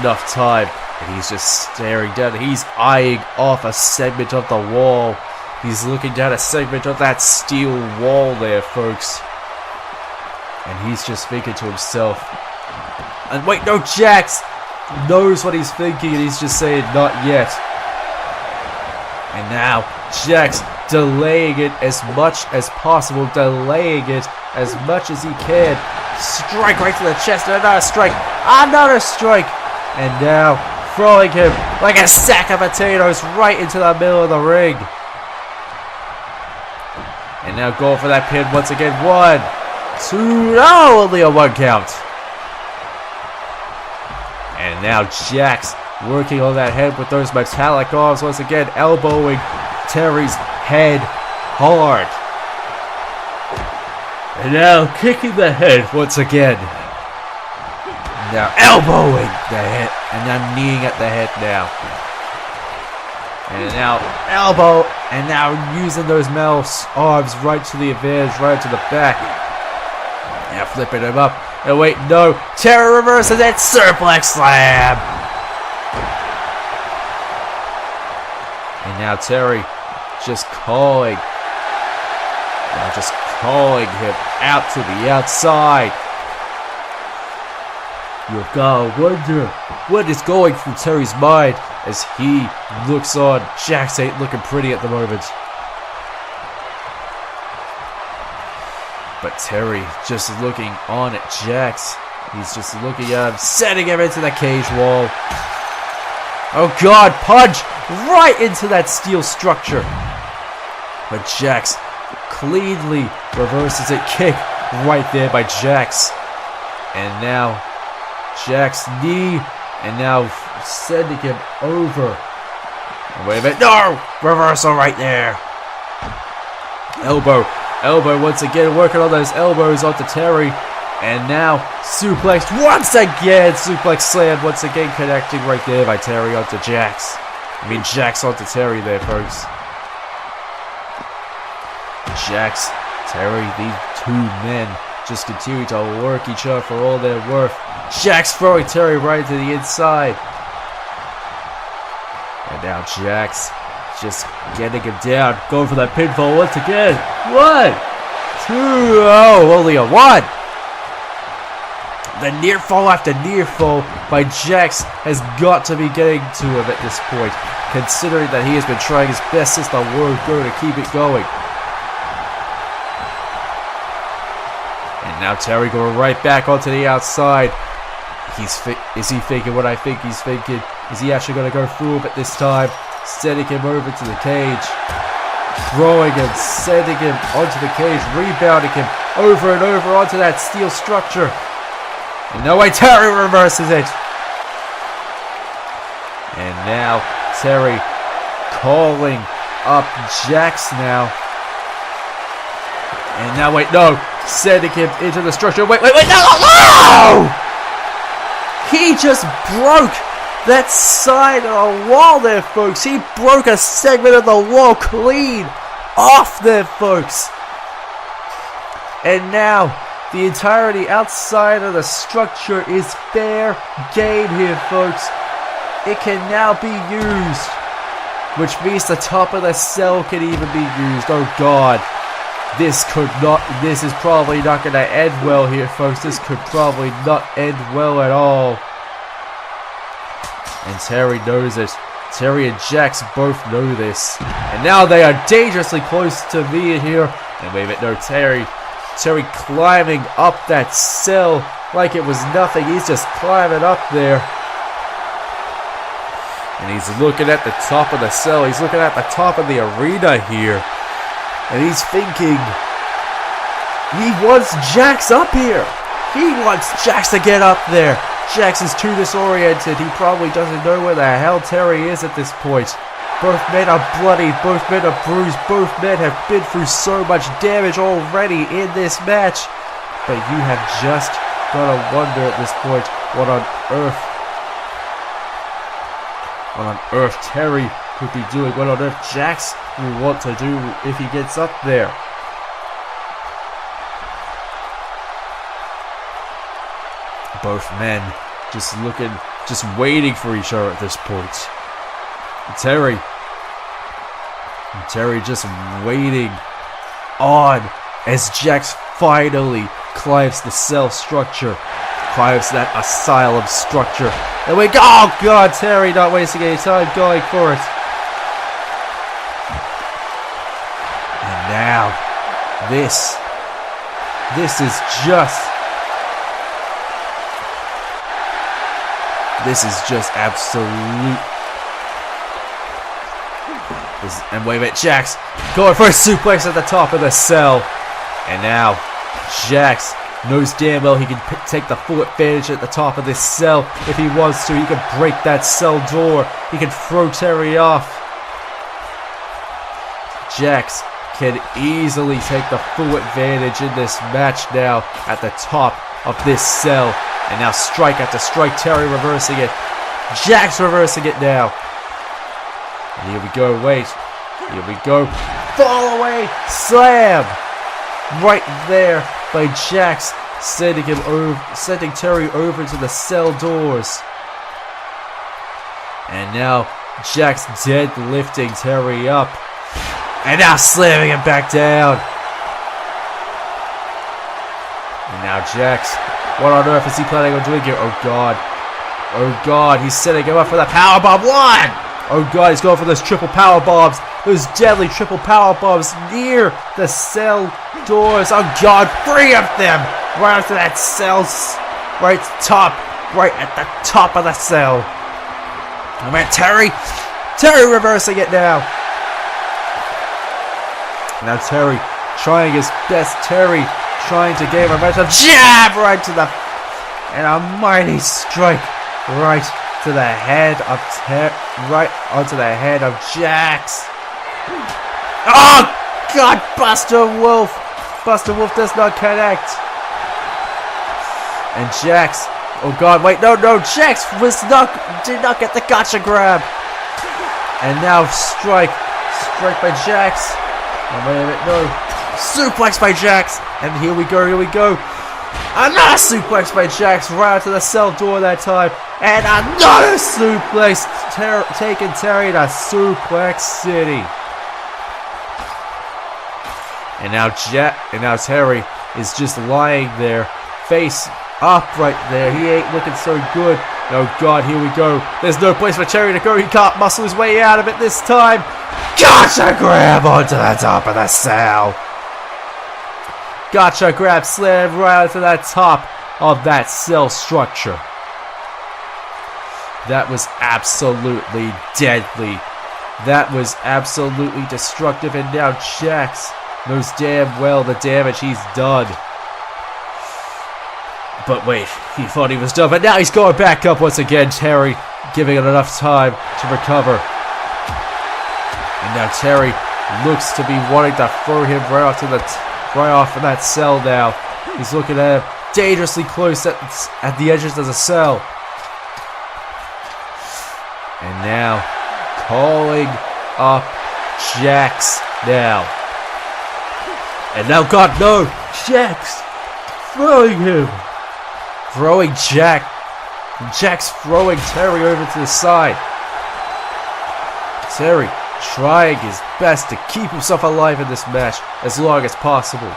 enough time. And he's just staring down. He's eyeing off a segment of the wall. He's looking down a segment of that steel wall there, folks. And he's just thinking to himself. And wait, no, Jax knows what he's thinking, and he's just saying, not yet. And now, Jax delaying it as much as possible, delaying it as much as he can. Strike right to the chest, and another strike, and now throwing him like a sack of potatoes right into the middle of the ring. And now going for that pin once again. 1, 2, no, only a 1 count. And now Jax working on that head with those metallic arms once again, elbowing Terry's head hard. And now kicking the head once again. Now elbowing the head, and now kneeing at the head now. And now elbow, and now using those metal arms right to the advantage, right to the back. Now flipping him up. And wait, no. Terry reverses it. Suplex slam. And now Terry just calling. Now just calling him out to the outside. You've got to wonder what is going through Terry's mind as he looks on. Jax ain't looking pretty at the moment. But Terry just looking on at Jax. He's just looking at him, setting him into the cage wall. Oh God, punch right into that steel structure. But Jax cleanly reverses it. Kick right there by Jax. And now Jax knee. And now sending him over. Wait a minute. No! Reversal right there. Elbow once again, working on those elbows onto Terry. And now suplex once again. Suplex slam once again, connecting right there by Terry onto Jax. I mean Jax onto Terry there, folks. Jax, Terry, these two men just continue to work each other for all their worth. Jax throwing Terry right to the inside. And now Jax just getting him down. Going for that pinfall once again. 1, 2, oh, only a 1. The near fall after near fall by Jax has got to be getting to him at this point, considering that he has been trying his best since the word go to keep it going. And now Terry going right back onto the outside. Is he thinking what I think he's thinking? Is he actually going to go through it this time? Sending him over to the cage. Throwing him, sending him onto the cage, rebounding him over and over onto that steel structure. And no way, Terry reverses it. And now Terry calling up Jax now. And now wait, no. Sending him into the structure. Wait, no! He just broke that side of the wall there, folks. He broke a segment of the wall clean off there, folks. And now, the entirety outside of the structure is fair game here, folks. It can now be used, which means the top of the cell can even be used. Oh God, this is probably not going to end well here, folks. This could probably not end well at all. And Terry knows it. Terry and Jax both know this. And now they are dangerously close to being here. And wait a minute, no, Terry climbing up that cell like it was nothing. He's just climbing up there. And he's looking at the top of the cell. He's looking at the top of the arena here. And he's thinking, he wants Jax up here. He wants Jax to get up there. Jax is too disoriented. He probably doesn't know where the hell Terry is at this point. Both men are bloody. Both men are bruised. Both men have been through so much damage already in this match. But you have just got to wonder at this point what on earth Terry could be doing. What on earth Jax will want to do if he gets up there. Both men just waiting for each other at this point. Terry just waiting on as Jax finally climbs the cell structure, climbs that asylum structure. And we go! Oh God, Terry not wasting any time going for it. And now, this is just absolute. And wait a minute, Jax going for a suplex at the top of the cell. And now, Jax knows damn well he can take the full advantage at the top of this cell if he wants to. He can break that cell door. He can throw Terry off. Jax can easily take the full advantage in this match now at the top of this cell. And now strike after strike, Terry reversing it. Jax reversing it now. And here we go, wait. Here we go. Fall away, slam! Right there by Jax, sending Terry over to the cell doors. And now Jax deadlifting Terry up. And now slamming him back down. And now Jax, what on earth is he planning on doing here? Oh God. Oh God, he's setting him up for the powerbomb. One! Oh God, he's going for those triple power bombs. Those deadly triple power bombs near the cell doors. Oh God, 3 of them! Right after that cell, right at the top of the cell. Oh man, Terry reversing it now. Now Terry trying his best. Terry trying to gain momentum. Jab right to the, and a mighty strike right to the head of right onto the head of Jax. Oh God, Buster Wolf does not connect. And Jax, oh God, wait, no, Jax did not get the gotcha grab. And now strike by Jax. Oh, wait a minute, no. Suplex by Jax. And here we go. Another suplex by Jax right to the cell door that time. And another suplex taking Terry to Suplex City. And now Terry is just lying there, face up right there. He ain't looking so good. Oh God, here we go. There's no place for Terry to go. He can't muscle his way out of it this time. Gotcha grab onto the top of the cell. Gotcha grab, slam right onto the top of that cell structure. That was absolutely deadly. That was absolutely destructive. And now Jax knows damn well the damage he's done. But wait, he thought he was done, but now he's going back up once again. Terry giving it enough time to recover. And now Terry looks to be wanting to throw him right off of that cell now. He's looking at him dangerously close at the edges of the cell. And now calling up Jax now. And now, God, no! Jax! Throwing him! Throwing Jax. Jax throwing Terry over to the side. Terry trying his best to keep himself alive in this match as long as possible.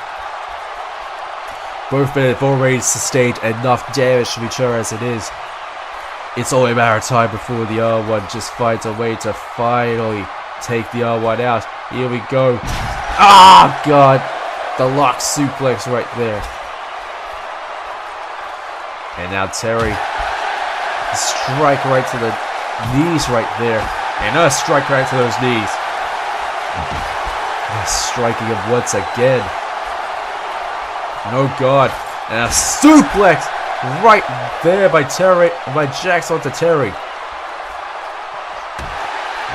Both men have already sustained enough damage from each other as it is. It's only a matter of time before the R1 just finds a way to finally take the R1 out. Here we go. Ah, God! The lock suplex right there. And now Terry. Strike right to the knees right there. And a strike right to those knees. Striking him once again. And oh God. And a suplex right there by Terry, by Jax onto Terry.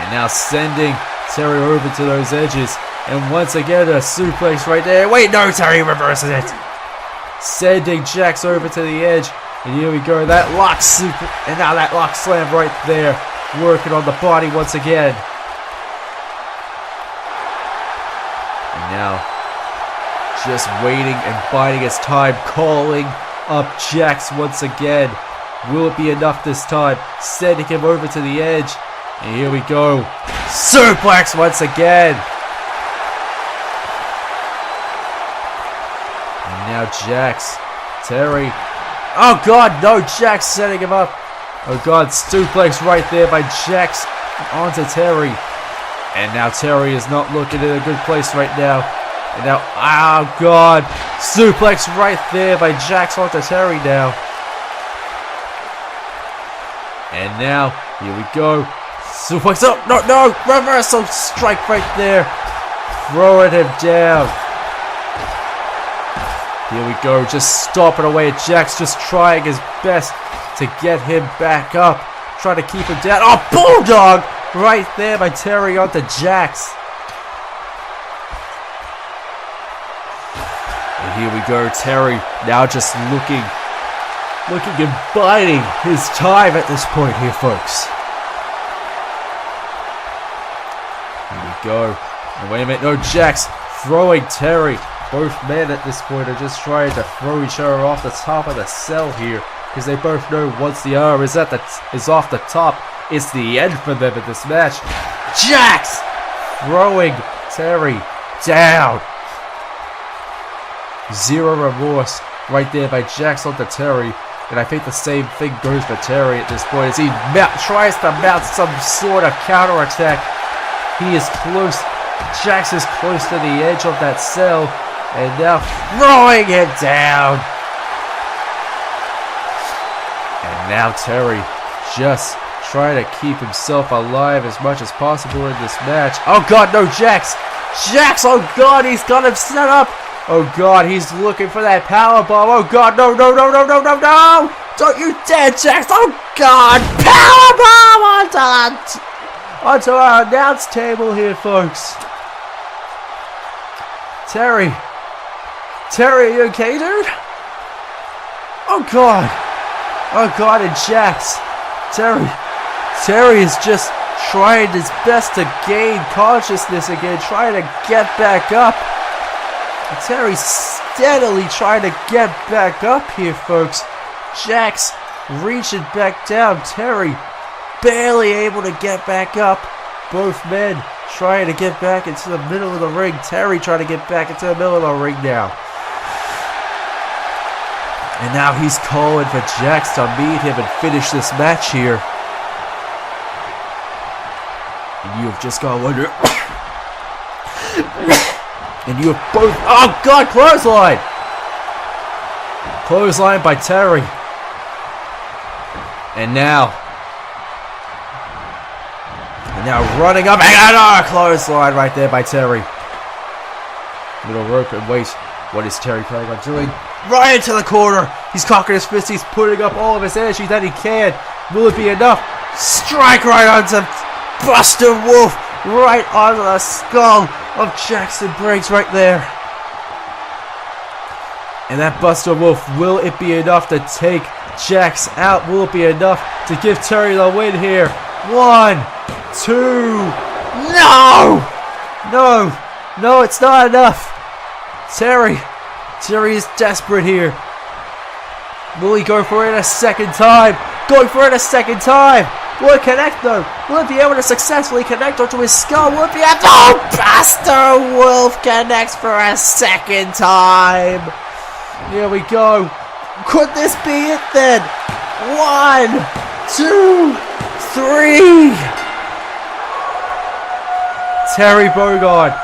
And now sending Terry over to those edges. And once again a suplex right there. Wait, no, Terry reverses it. Sending Jax over to the edge. And here we go, that lock super, and now that lock slam right there, working on the body once again. And now, just waiting and biding his time, calling up Jax once again. Will it be enough this time? Sending him over to the edge. And here we go, suplex once again. And now Jax, Terry. Oh God, no, Jax setting him up. Oh God, suplex right there by Jax onto Terry. And now Terry is not looking in a good place right now. And now, oh God, suplex right there by Jax onto Terry now. And now, here we go. Suplex up, no, reversal strike right there. Throwing him down. Here we go, just stomping away at Jax, just trying his best to get him back up. Trying to keep him down. Oh, Bulldog! Right there by Terry onto Jax. And here we go, Terry now just looking and biding his time at this point here, folks. Here we go. And wait a minute, no, Jax throwing Terry. Both men at this point are just trying to throw each other off the top of the cell here, because they both know once the R is off the top, it's the end for them in this match. Jax throwing Terry down. Zero remorse right there by Jax onto Terry, and I think the same thing goes for Terry at this point as he tries to mount some sort of counterattack. He is close. Jax is close to the edge of that cell. And now throwing it down. And now Terry just trying to keep himself alive as much as possible in this match. Oh God, no, Jax! Jax, oh God, he's got him set up! Oh God, he's looking for that power bomb. Oh God, no! Don't you dare, Jax! Oh God! Power bomb onto our announce table here, folks. Terry, are you okay, dude? Oh God, and Jax. Terry is just trying his best to gain consciousness again, trying to get back up. And Terry's steadily trying to get back up here, folks. Jax reaching back down. Terry barely able to get back up. Both men trying to get back into the middle of the ring. Terry trying to get back into the middle of the ring now. And now he's calling for Jax to meet him and finish this match here. And you have just got to wonder. And you have both. Oh God, clothesline! Clothesline by Terry. And now running up. And another clothesline right there by Terry. Middle rope and wait. What is Terry planning on doing? Right into the corner. He's cocking his fist. He's putting up all of his energy that he can. Will it be enough? Strike right onto Buster Wolf. Right onto the skull of Jackson Briggs right there. And that Buster Wolf, will it be enough to take Jax out? Will it be enough to give Terry the win here? 1, 2. No, it's not enough. Terry is desperate here. Will he go for it a second time? Going for it a second time. Will it connect though? Will it be able to successfully connect onto his skull? Will it be able to... Oh, Buster Wolf connects for a second time. Here we go. Could this be it then? 1, 2, 3. Terry Bogard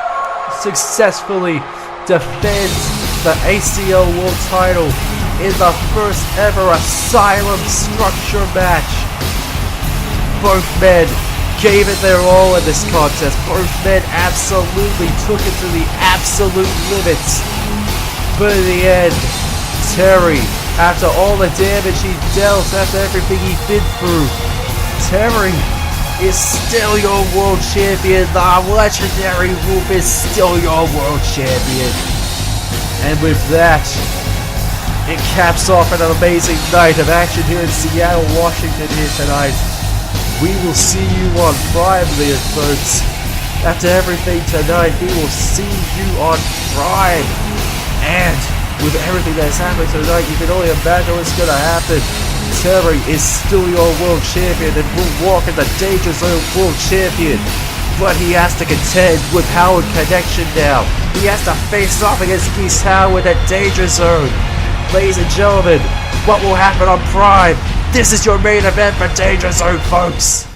successfully defends the ACL World title in the first ever Asylum structure match. Both men gave it their all in this contest. Both men absolutely took it to the absolute limits. But in the end, Terry, after all the damage he dealt, after everything he'd been through, Terry is still your world champion. The legendary Wolf is still your world champion. And with that, it caps off an amazing night of action here in Seattle, Washington here tonight. We will see you on Prime, there, folks. After everything tonight, we will see you on Prime. And with everything that's happening tonight, you can only imagine what's going to happen. Terry is still your world champion and will walk in the Danger Zone world champion. But he has to contend with Howard Connection now. He has to face off against Geese Howard at Danger Zone. Ladies and gentlemen, what will happen on Prime? This is your main event for Danger Zone, folks.